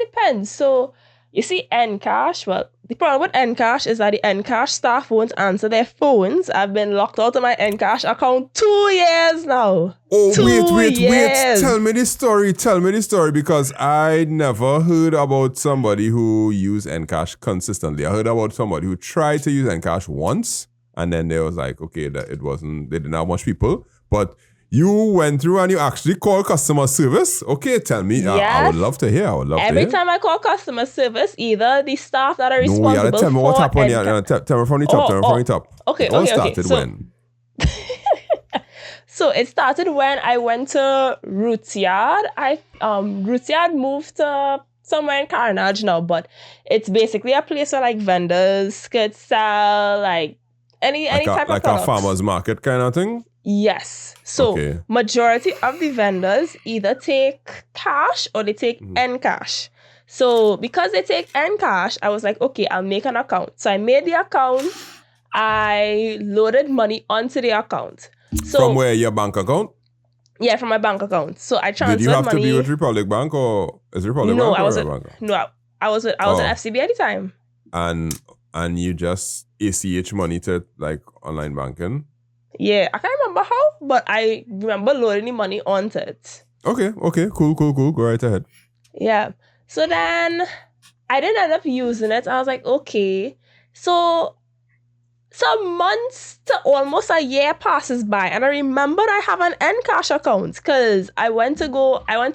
depends. So you see Encash, well, the problem with Encash is that the Encash staff won't answer their phones. I've been locked out of my Encash account 2 years now. Oh, wait. Tell me the story, because I never heard about somebody who used Encash consistently. I heard about somebody who tried to use Encash once, and then they was like, okay, that they didn't have much people, but you went through and you actually called customer service? Okay, tell me. Yes. I would love to hear. Every time I call customer service, either the staff that are responsible for... No, you gotta tell me what happened. Tell me from the top. Okay. It all started when? So it started when I went to Roots Yard. Roots Yard moved to somewhere in Carnage now, but it's basically a place where like vendors could sell like any type of product. Like a farmer's market kind of thing? Yes. So majority of the vendors either take cash or they take Encash. So because they take Encash, I was like, okay, I'll make an account. So I made the account. I loaded money onto the account. So from where? Your bank account? Yeah, from my bank account. So I transferred money. Did you have to be with Republic Bank or is Republic Bank? I was at FCB at the time. And you just ACH money to like online banking? Yeah, I can't remember how, but I remember loading the money onto it. Okay, cool. Go right ahead. Yeah. So then I didn't end up using it. I was like, okay. So some months to almost a year passes by, and I remembered I have an Encash account because I went to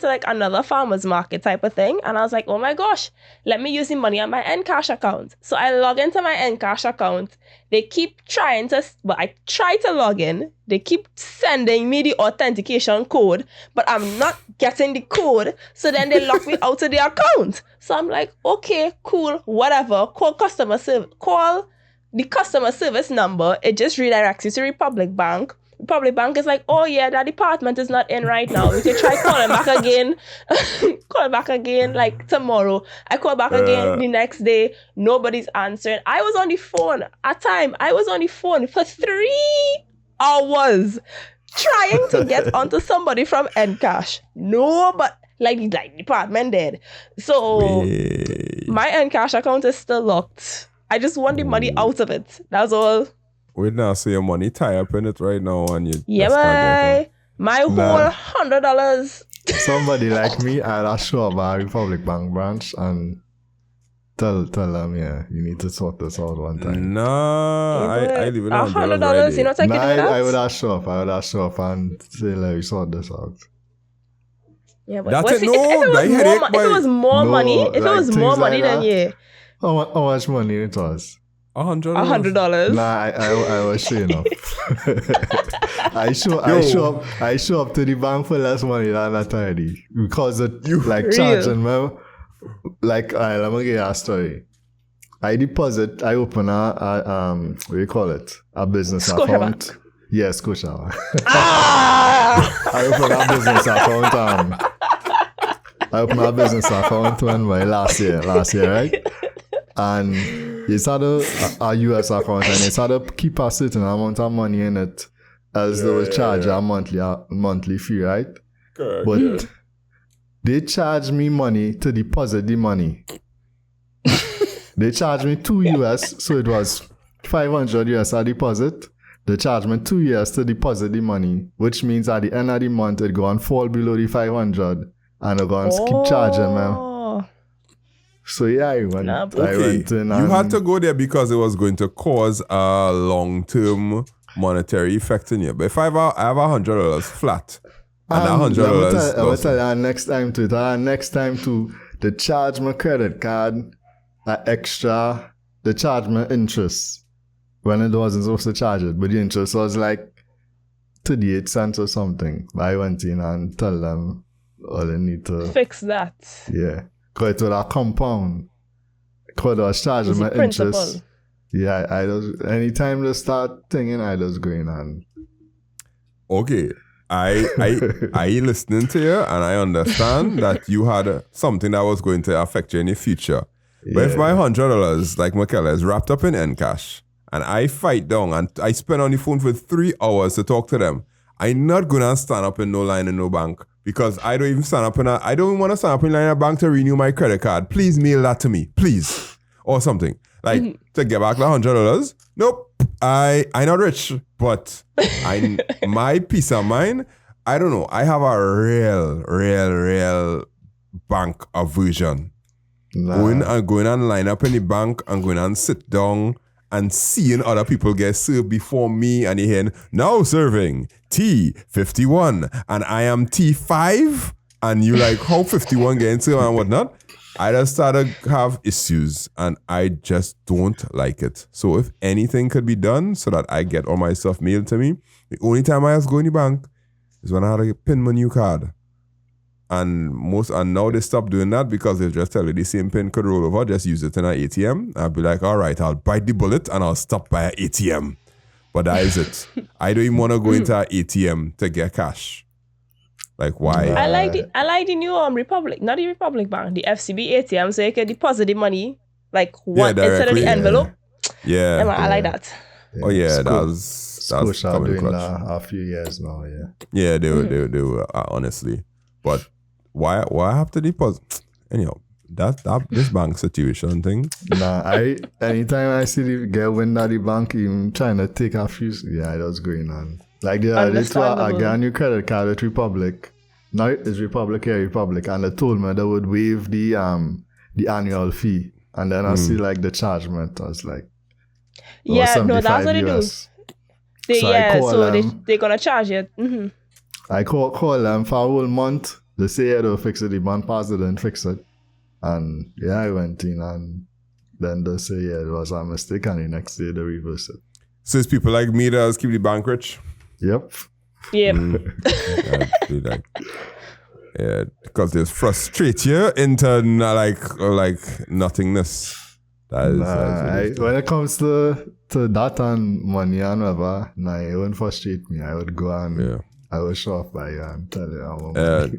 like another farmer's market type of thing, and I was like, oh my gosh, let me use the money on my Encash account. So I log into my Encash account. They keep trying to, but I try to log in. They keep sending me the authentication code, but I'm not getting the code. So then they lock me out of the account. So I'm like, okay, cool, whatever. Call the customer service number. It just redirects you to Republic Bank. Republic Bank is like, oh yeah, that department is not in right now. We can try calling back again. Call back again like tomorrow. I call back again the next day. Nobody's answering. I was on the phone for 3 hours trying to get onto somebody from Encash. No, but like department dead. So my Encash account is still locked. I just want the money out of it. That's all. Wait now, so your money tie up in it right now and you Yeah, just can't get it. my whole $100. Somebody like me, I'll show up at Republic Bank branch and tell them, yeah, you need to sort this out one time. Nah, I leave it on $100. You know what I can do that? I would have show up and say, let me sort this out. Yeah, but That's it. see, No, if it was more money, if it was more money, then yeah. How much money it was? $100. Nah, I was showing up. I show up to the bank for less money than that already because you like charging me. Like, let me get you a story. I open what do you call it? A business account. Yeah, Scotia. I open a business account. I opened a business account last year, right? And it's had a US account and it's had to keep a certain amount of money in it, else they will charge a monthly fee, right? Correct. But they charge me money to deposit the money. They charged me $2, so it was $500 a deposit. They charged me 2 years to deposit the money, which means at the end of the month it go and fall below the 500, and they go and keep charging, man. So yeah, I went in. You had to go there because it was going to cause a long-term monetary effect in you. But if I have $100 flat, and $100, I will tell you next time to they charge my credit card extra. They charge me interest when it wasn't supposed to charge it, but the interest was like 38 cents or something. I went in and tell them, oh, they need to fix that. Yeah. Because it was a compound. Because I was charging my interest. Yeah, anytime they start thinking, I just going on. Okay. I listening to you and I understand that you had something that was going to affect you in the future. But if my $100, like Michaela, is wrapped up in Encash and I fight down and I spend on the phone for 3 hours to talk to them, I'm not going to stand up in no line in no bank because I don't even I don't want to stand up in line in a bank to renew my credit card. Please mail that to me, please. Or something. Like, to get back the $100, nope. I'm not rich, but my peace of mind, I don't know. I have a real bank aversion. Going and line up in the bank and going and sit down and seeing other people get served before me and you hearing, now serving T51 and I am T5 and you like, how 51 getting served and whatnot? I just started to have issues and I just don't like it. So if anything could be done so that I get all my stuff mailed to me, the only time I have to go in the bank is when I had to pin my new card. And now they stopped doing that because they just tell you the same pin could roll over, just use it in an ATM. I'll be like, all right, I'll bite the bullet and I'll stop by an ATM. But that is it. I don't even want to go into an ATM to get cash. Like, why? I like the new Republic, not the Republic Bank, the FCB ATM, so you can deposit the money like instead of the envelope. Yeah. I like that. Oh yeah, that's coming doing clutch. A few years now, yeah. Yeah, they were honestly. But why have to deposit? Anyhow, that this bank situation thing. Anytime I see the girl wind at the bank, even trying to take a few, I was going on. Like they got a new credit card at Republic. Now it's Republic, and they told me they would waive the annual fee, and then I see like the chargement. I was like, that's what they do. They're gonna charge you. Mm-hmm. I call them for a whole month. They say they'll fix it. The month passed, they didn't fix it, and I went in, and then they say it was a mistake, and the next day they reverse it. So it's people like me that keep the bank rich. Yep. Because they frustrate you into like nothingness. When it comes to that and money and whatever, it wouldn't frustrate me. I would go and I would show up by you and tell you how much.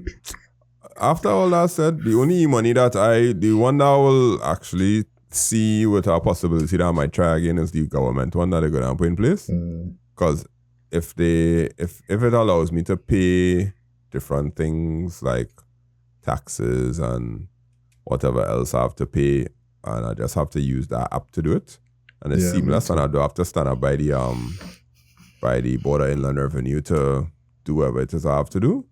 After all that said, the only money the one that I will actually see with a possibility that I might try again is the government one that they're going to put in place. Because if it allows me to pay different things like taxes and whatever else I have to pay and I just have to use that app to do it, and it's Yeah, seamless, and I don't have to stand up by the border inland revenue to do whatever it is I have to do.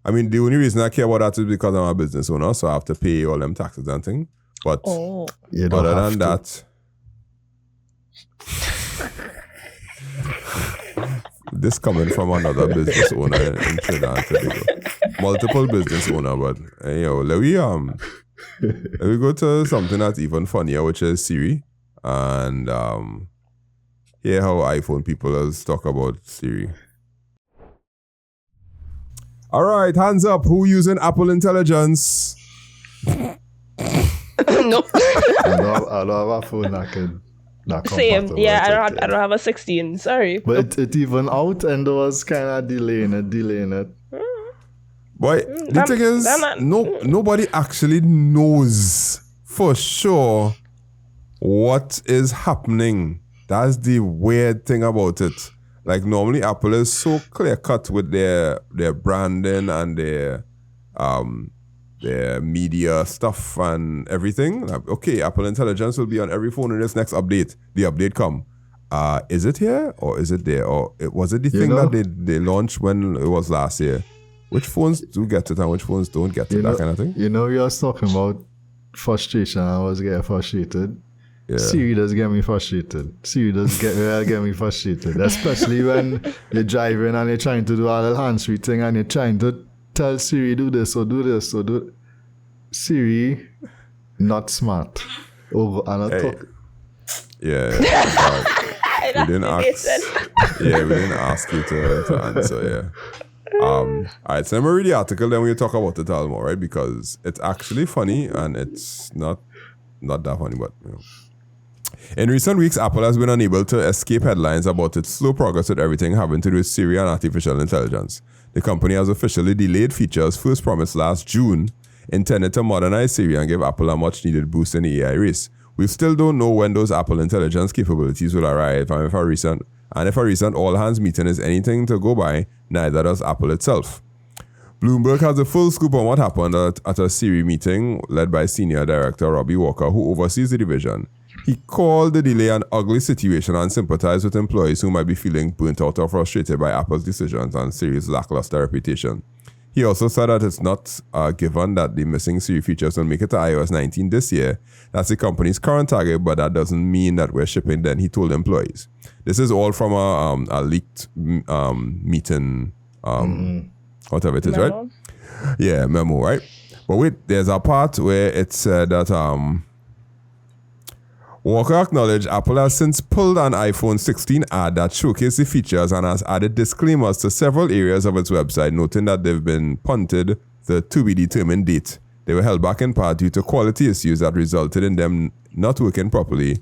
I mean, the only reason I care about that is because I'm a business owner, so I have to pay all them taxes and things. But You don't other have than to. that, this coming from another business owner in Trinidad and Tobago. Multiple business owner, but let me go to something that's even funnier, which is Siri, and hear how iPhone people talk about Siri. All right, hands up. Who using Apple Intelligence? No. I don't have a phone that Same. compatible Yeah, with it, I don't have a 16. Sorry. But it even out and it was kind of delaying it. Boy, the thing is, nobody actually knows for sure what is happening. That's the weird thing about it. Like normally Apple is so clear cut with their branding and their media stuff and everything. Like, okay, Apple Intelligence will be on every phone in this next update. The update come. Is it here or is it there? Or was it the thing that they launched when it was last year? Which phones do get it and which phones don't get it, that kind of thing? You was talking about frustration. I was getting frustrated. Yeah. Siri does get me frustrated. Get me frustrated. Especially when you're driving and you're trying to do a little hands-free thing and you're trying to tell Siri, do this or do this or do... Siri, not smart. Oh, and I talk... Yeah. We didn't ask you to answer, yeah. All right, so let me read the article, then we'll talk about it all more, right? Because it's actually funny and it's not that funny, but In recent weeks, Apple has been unable to escape headlines about its slow progress with everything having to do with Siri and artificial intelligence. The company has officially delayed features first promised last June, intended to modernize Siri and give Apple a much-needed boost in the AI race. We still don't know when those Apple Intelligence capabilities will arrive, and if a recent all-hands meeting is anything to go by, neither does Apple itself. Bloomberg has a full scoop on what happened at a Siri meeting led by Senior Director Robbie Walker, who oversees the division. He called the delay an ugly situation and sympathized with employees who might be feeling burnt out or frustrated by Apple's decisions and Siri's lackluster reputation. He also said that it's not given that the missing Siri features will make it to iOS 19 this year. That's the company's current target, but that doesn't mean that we're shipping then, he told employees. This is all from a leaked meeting, whatever it is, Memo? right? Yeah, memo, right? But wait, there's a part where it said that Walker acknowledged Apple has since pulled an iPhone 16 ad that showcased the features and has added disclaimers to several areas of its website, noting that they've been punted the to-be-determined date. They were held back in part due to quality issues that resulted in them not working properly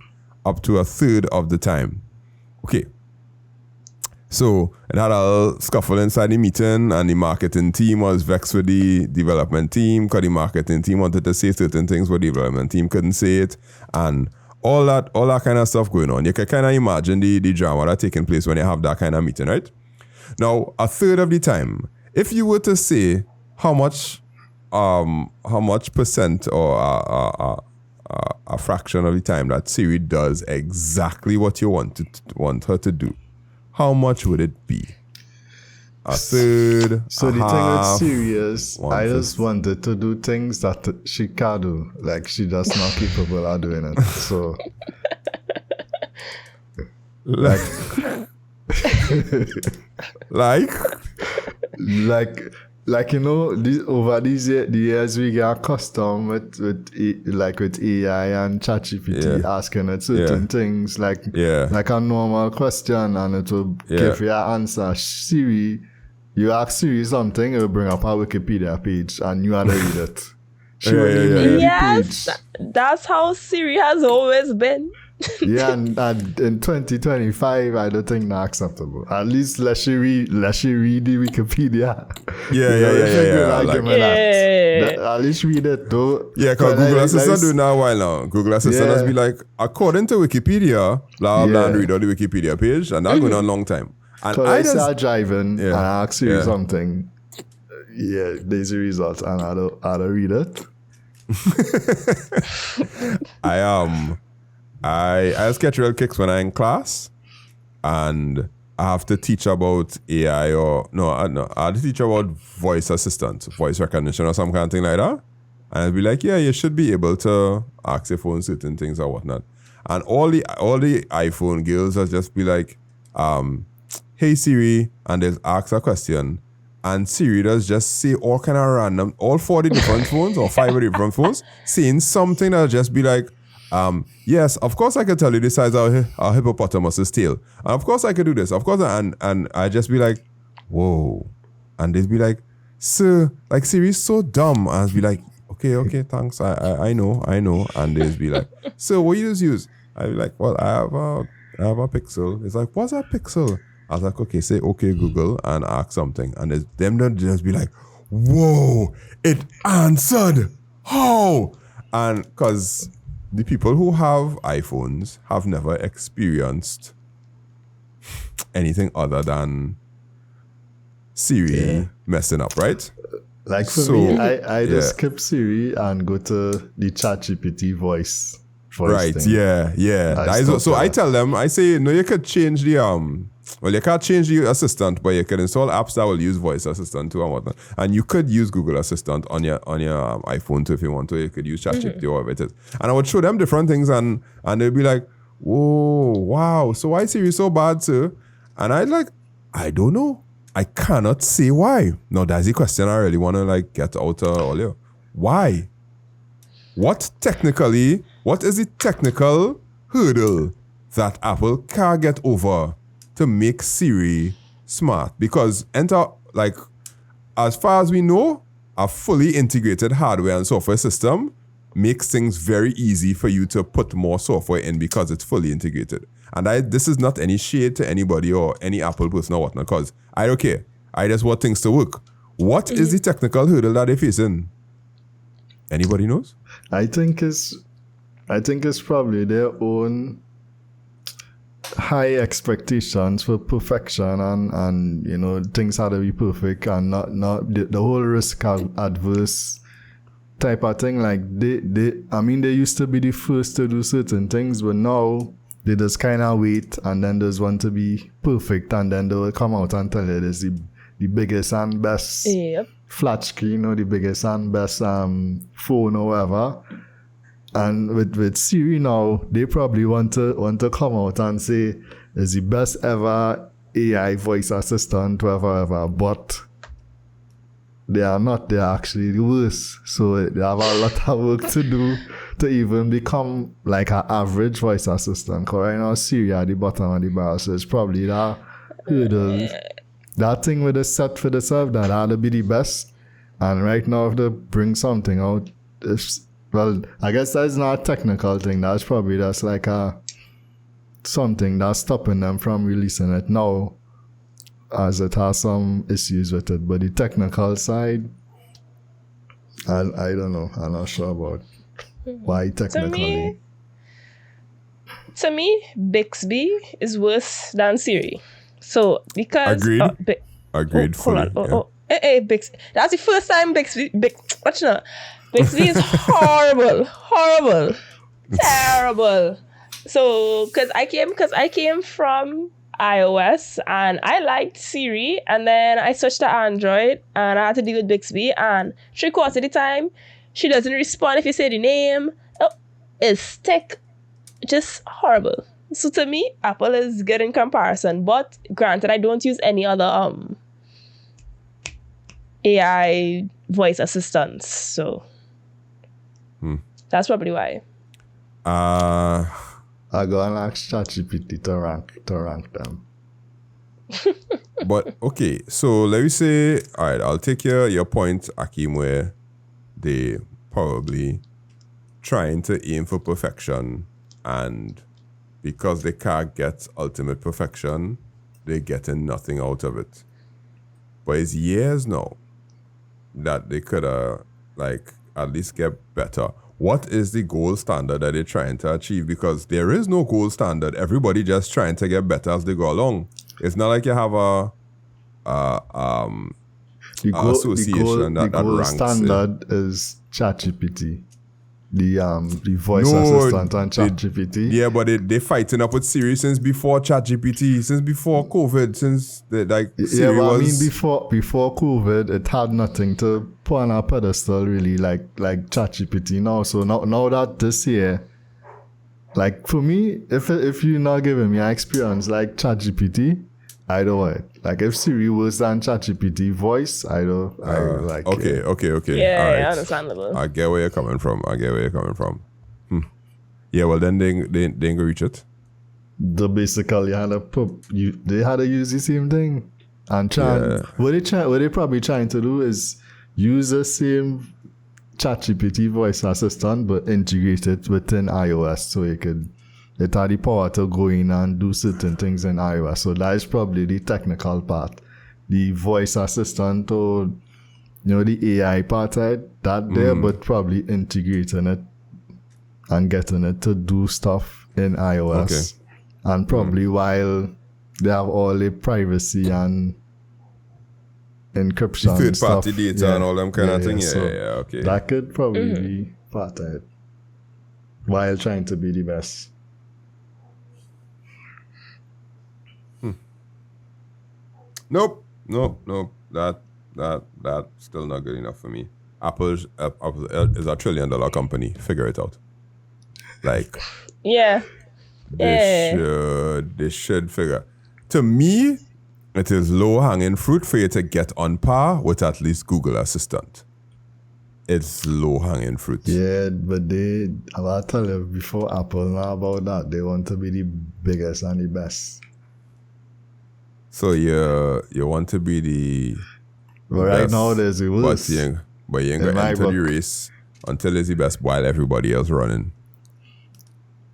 up to a third of the time. Okay. So it had a scuffle inside the meeting, and the marketing team was vexed with the development team because the marketing team wanted to say certain things, but the development team couldn't say it, and all that kind of stuff going on. You can kind of imagine the drama that's taking place when you have that kind of meeting, right? Now, a third of the time, if you were to say how much percent or a fraction of the time that Siri does exactly what you want her to do, how much would it be? A third. So the thing with Siri is, I 1/5. just wanted to do things that she can't do. Like, she just not capable of doing it. So, like, over the years we get accustomed with AI and ChatGPT asking it certain things like a normal question, and it will give you an answer. Siri, you ask Siri something, it will bring up a Wikipedia page and you have to read it. She will read the Yes, page. that's how Siri has always been. Yeah, and in 2025, I don't think that's acceptable. At least let she read the Wikipedia. At least read it though. Yeah, because Google Assistant doing that a while now. Google Assistant has been like, according to Wikipedia, blah blah, and read all the Wikipedia page, and that's going on a long time. And So I start driving and I ask you Yeah. something. Yeah, there's a result, and I don't read it. I just get real kicks when I'm in class, and I have to teach about AI I have to teach about voice assistant, voice recognition or some kind of thing like that. And I'll be like, yeah, you should be able to ask your phone certain things or whatnot. And all the iPhone girls will just be like, hey Siri, and they'll ask a question. And Siri does just say all kind of random, all 40 different phones or 5 different phones, saying something that'll just be like, yes, of course I can tell you the size of a hippopotamus's tail. And of course I could do this. Of course, and I just be like, whoa. And they'd be like, sir, like Siri's so dumb. And I'd be like, okay, thanks. I know. And they'd be like, sir, what you just use? I'd be like, well, I have a Pixel. It's like, what's a Pixel? I was like, okay, say okay Google and ask something. And them don't just be like, whoa, it answered. How? And because the people who have iPhones have never experienced anything other than Siri messing up, right? Like for me, I just skip Siri and go to the ChatGPT voice right, thing. Yeah. So I tell them, I say, no, you could change the well, you can't change the assistant, but you can install apps that will use voice assistant too and whatnot. And you could use Google Assistant on your iPhone too if you want to. You could use ChatGPT or whatever it is. And I would show them different things and they'd be like, whoa, wow. So why is Siri so bad, sir? And I'd like, I don't know. I cannot say why. No, that's the question I really want to like get out earlier. Why? What is the technical hurdle that Apple can't get over to make Siri smart? Because as far as we know, a fully integrated hardware and software system makes things very easy for you to put more software in because it's fully integrated. And this is not any shade to anybody or any Apple person or whatnot, because I don't care. I just want things to work. What is the technical hurdle that they're facing? Anybody knows? I think it's probably their own high expectations for perfection and things have to be perfect and not the whole risk adverse type of thing. Like they used to be the first to do certain things, but now they just kind of wait and then there's want to be perfect and then they will come out and tell you there's the biggest and best flat screen or the biggest and best phone or whatever. And with Siri now, they probably want to come out and say it's the best ever AI voice assistant ever, but they are not. They are actually the worst. So they have a lot of work to do to even become like an average voice assistant. Because right now Siri at the bottom of the barrel, so it's probably that hurdle, that thing with the set for the serve that had to be the best. And right now, if they bring something out, well, I guess that's not a technical thing. That's probably just like something that's stopping them from releasing it now, as it has some issues with it. But the technical side, I don't know. I'm not sure about why technically. To me, Bixby is worse than Siri. So because agreed. Hey, Bixby. That's the first time Bixby. Bixby is horrible, terrible. So, because I came from iOS and I liked Siri, and then I switched to Android and I had to deal with Bixby, and 3/4 of the time she doesn't respond if you say the name. It's stick, just horrible. So to me, Apple is good in comparison, but granted, I don't use any other AI voice assistants, so that's probably why. I go and ask ChatGPT to rank them. But okay, so let me say, all right, I'll take your point, Akeem, where they probably trying to aim for perfection, and because they can't get ultimate perfection, they're getting nothing out of it. But it's years now that they could at least get better. What is the gold standard that they're trying to achieve? Because there is no gold standard. Everybody just trying to get better as they go along. It's not like you have association that gold ranks standard is ChatGPT. the voice assistant on ChatGPT. Yeah, but they fighting up with Siri since before ChatGPT, since before COVID, since Siri I was... mean before COVID, it had nothing to put on a pedestal really like ChatGPT now. So now that this year, like for me, if you're not giving me an experience like ChatGPT, I don't want it. Like if Siri was on ChatGPT voice, I like okay, it. okay. Yeah, all right. understandable. I get where you're coming from. Yeah, well then they ain't gonna reach it. The basically they had to use the same thing and try. Yeah. What they probably trying to do is use the same ChatGPT voice assistant but integrate it within iOS so it had the power to go in and do certain things in iOS. So that is probably the technical part. The voice assistant or the AI part there, but probably integrating it and getting it to do stuff in iOS. Okay. And probably while they have all the privacy and encryption third stuff, party data and all them kind of things. So Okay. That could probably be part of it while trying to be the best. Nope. That's still not good enough for me. Apple is a $1 trillion company. Figure it out. Like, yeah, they should figure. To me, it is low hanging fruit for you to get on par with at least Google Assistant. It's low hanging fruit. Yeah, but I'll tell you before Apple know about that, they want to be the biggest and the best. So you want to be the but right best, now there's the worst. But you ain't gonna enter the race until it's the best while everybody else running.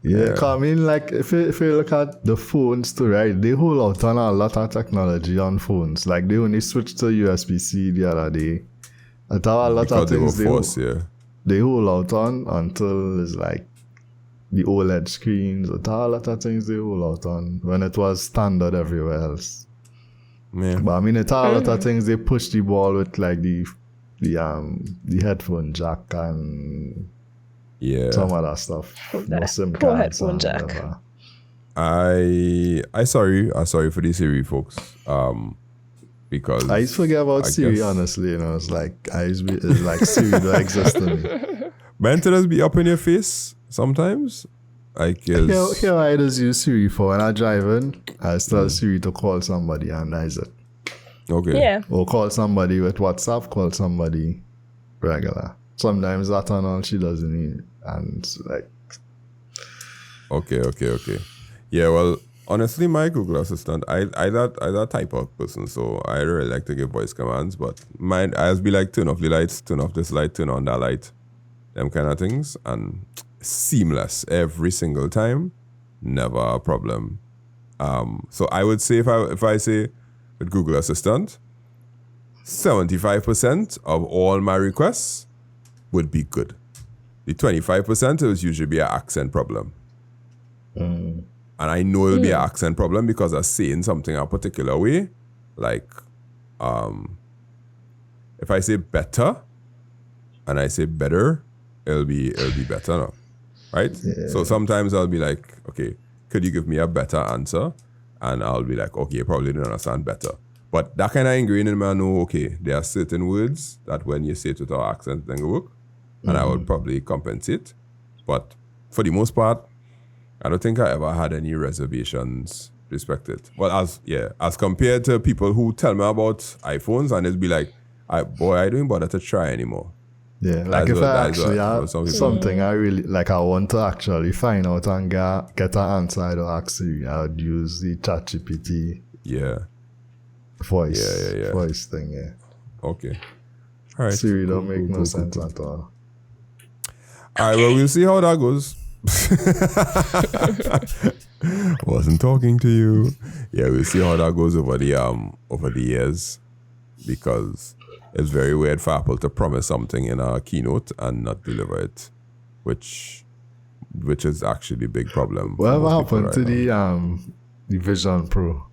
Yeah, I mean, like if you look at the phones too, right? They hold out on a lot of technology on phones. Like they only switched to USB-C the other day. I thought a lot of things they hold out on until it's like the OLED screens. I thought a lot of things they hold out on when it was standard everywhere else. Yeah. But I mean, it's a lot of things they push the ball with, like the headphone jack and some other stuff. Poor headphone jack. I sorry for the Siri folks. Because I used to forget about Siri, honestly. It's like Siri don't exist to me. Maintenance be up in your face sometimes. Here I just use Siri for when I drive in. I tell Siri to call somebody and that's it. Okay. Yeah. Or call somebody with WhatsApp, call somebody regular. Sometimes that and all she doesn't need. And it's like... Okay. Yeah, well, honestly, my Google Assistant, I that type of person, so I really like to give voice commands, but mine, I just be like, turn off the lights, turn off this light, turn on that light, them kind of things, and seamless every single time, never a problem. So I would say if I say with Google Assistant, 75% of all my requests would be good. The 25% it was usually be an accent problem. And I know it'll be an accent problem because I'm saying something a particular way. Like, if I say better and I say better, it'll be better now. Right? Yeah. So sometimes I'll be like, okay, could you give me a better answer? And I'll be like, okay, you probably didn't understand better. But that kind of ingrained in me, I know, okay, there are certain words that when you say it with our accent, then go work. And I would probably compensate. But for the most part, I don't think I ever had any reservations respected. Well, as compared to people who tell me about iPhones and it'd be like, I don't even bother to try anymore. Yeah, like if I actually have something I really, like I want to actually find out and get an answer, I don't actually, I would use the ChatGPT voice thing, Okay. All right. Siri don't make no sense at all. All right, well, we'll see how that goes. Wasn't talking to you. Yeah, we'll see how that goes over the years, because it's very weird for Apple to promise something in a keynote and not deliver it, which is actually a big problem. Whatever happened to the Vision Pro?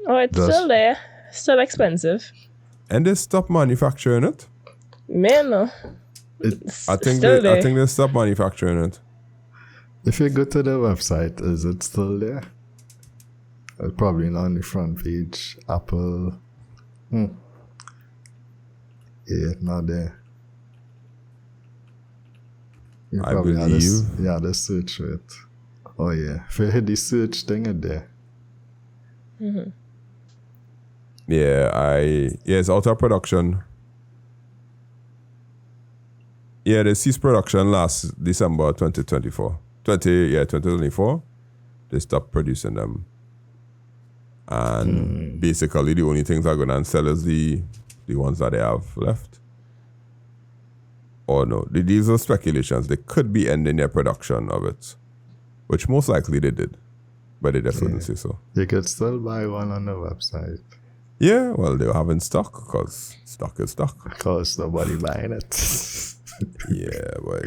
Oh, it's still there. Still expensive. And they stopped manufacturing it? Man, no. I think still there. they stopped manufacturing it. If you go to the website, is it still there? Probably not on the front page. Apple. Yeah, not there. You I probably had believe. the search for it. Oh yeah, if you hit the search thing, it there. Yeah, it's out of production. Yeah, they ceased production last December 2024. 2024. They stopped producing them. And basically the only things they're gonna sell is the ones that they have left. Or no, these are speculations. They could be ending their production of it, which most likely they did, but they just wouldn't say so. You could still buy one on the website. Yeah, well, they'll have in stock because stock is stock. Because nobody buying it. Yeah, boy.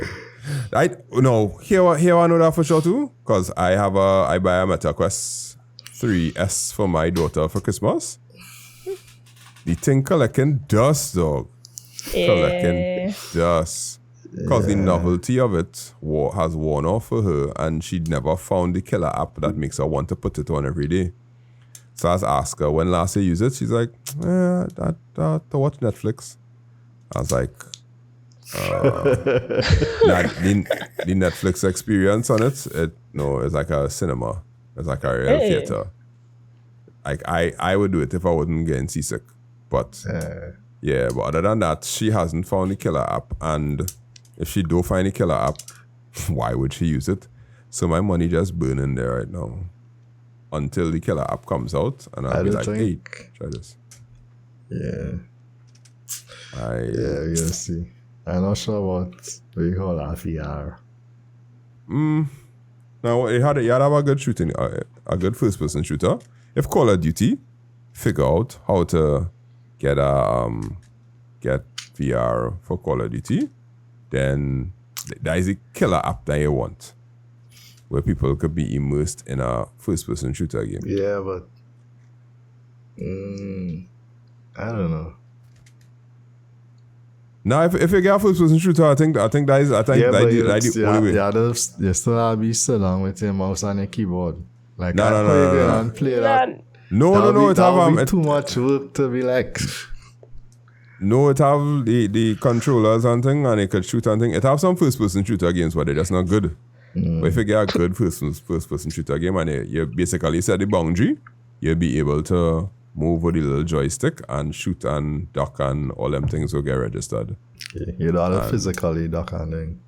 Here I know that for sure too, because I buy a Meta Quest 3S for my daughter for Christmas. The thing collecting dust, dog. Collecting dust. Because the novelty of it has worn off for her, and she'd never found the killer app that makes her want to put it on every day. So I asked her when last you used it. She's like, to watch Netflix. I was like, the Netflix experience on it's like a cinema. It's like a real theater. Like I would do it if I wasn't getting seasick. But but other than that, she hasn't found the killer app. And if she do find the killer app, why would she use it? So my money just burning there right now. Until the killer app comes out, and I'll be like, hey, try this. Yeah. We'll see. I'm not sure what we call that VR. Now, you had to have a good shooting, a good first-person shooter. If Call of Duty figure out how to get VR for Call of Duty, then that is a killer app that you want, where people could be immersed in a first-person shooter game. Yeah, but I don't know. Now, if you get a first-person shooter, I think that is the only way. You still have to be sit down with your mouse and your keyboard. Like No. And play that. No. It have too much work to be like. No, it have the controllers and thing, and it could shoot and thing. It have some first-person shooter games, but they're just not good. But if you get a good first-person shooter game and you basically set the boundary, you'll be able to move with the little joystick and shoot and duck and all them things will get registered. Yeah, you don't have to physically duck and thing.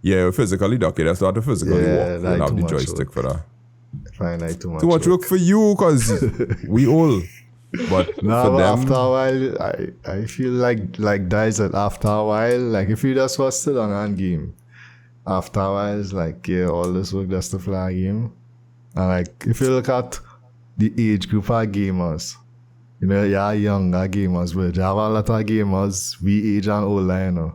Yeah, physically duck. You just have to physically walk. You'll have the joystick for that. Fine, like too much work for you because we all. But for them, after a while, I feel like that is it. After a while, like if you just was still on a game, after a while, it's like, all this work just to play a game. And like, if you look at the age group of gamers, younger gamers, but you have a lot of gamers, we age and older,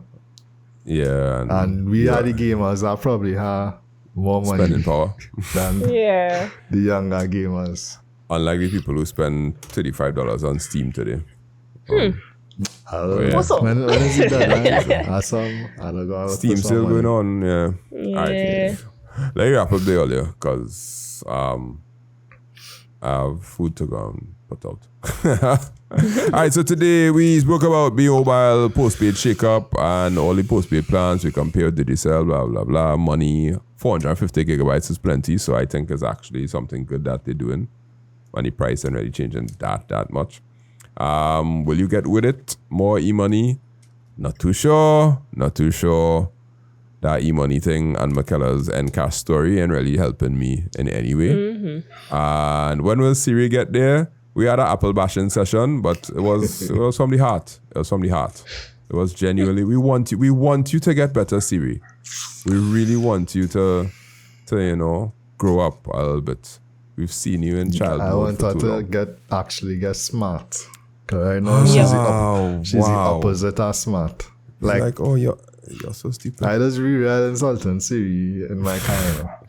Yeah. And we are the gamers that probably have more money. Spending power. Than the younger gamers. Unlike the people who spend $35 on Steam today. What's up? When is it done? Awesome. Steam still going on, yeah. Yeah. Let me wrap up there earlier, because I have food to go and put out. Alright, so today we spoke about Bmobile, Postpaid shakeup, and all the postpaid plans. We compared Digicel, blah, blah, blah. Money, 450 gigabytes is plenty, so I think it's actually something good that they're doing. Money price ain't really changing that much. Will you get WIDIT? More e-money? Not too sure. That e-money thing and McKellar's Encash story ain't really helping me in any way. And when will Siri get there? We had an Apple bashing session, but it was from the heart. It was genuinely, we want you to get better, Siri. We really want you to grow up a little bit. We've seen you in childhood. I want her to get smart. Because right now she's the opposite of smart. Like, oh, you're so stupid. I just reread insulting Siri in my car.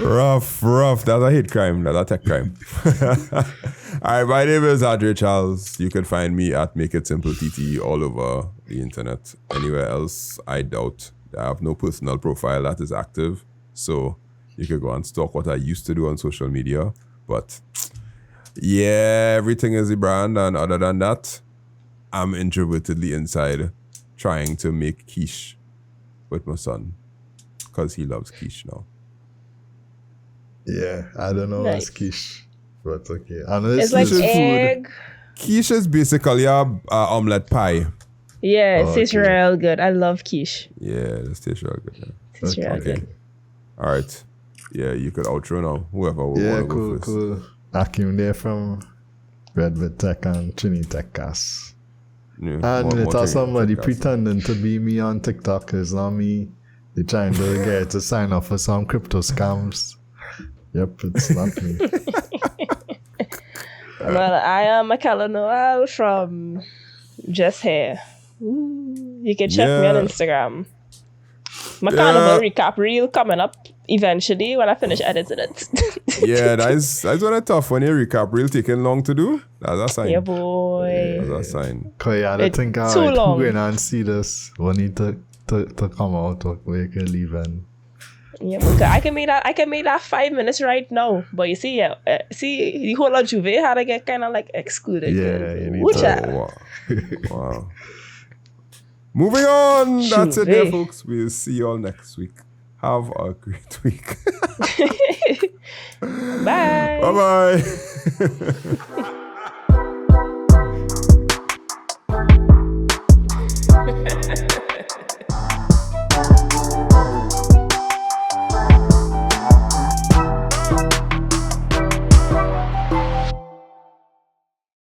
Rough. That's a hate crime. That's a tech crime. All right, my name is Andre Charles. You can find me at Make It Simple TT all over the internet. Anywhere else, I doubt. I have no personal profile that is active. So you can go and stalk what I used to do on social media. But yeah, everything is a brand. And other than that, I'm introvertedly inside trying to make quiche with my son. Because he loves quiche now. Yeah, I don't know what's quiche, but okay. And It's like egg. Quiche is basically a omelette pie. Yeah, it tastes real good. I love quiche. Yeah, it tastes real good. Yeah. It tastes real good. All right. Yeah, you could outro now. Whoever will want to go first. Cool. Akim there from Redwood Tech and Trini Tech Cast. Yeah, And more it has somebody Techcast. pretending to be me on TikTok. It's not me. They're trying to get to sign up for some crypto scams. Yep, it's not me. Well, I am Michaela Noel from Just Hair. You can check me on Instagram. My carnival recap reel coming up eventually when I finish editing it. Yeah, that's when it's tough. When you recap reel taking long to do, that's a sign. Yeah, boy. That's a sign. Cause I don't think too who long. going and see this. We need to come out or we can leave and Yeah, okay. I can make that 5 minutes right now. But you see, see the whole of Juve had to get kind of like excluded. Yeah, you need Which to- Wow. Moving on. That's it there, Juve. folks. We'll see you all next week. Have a great week. Bye. Bye-bye.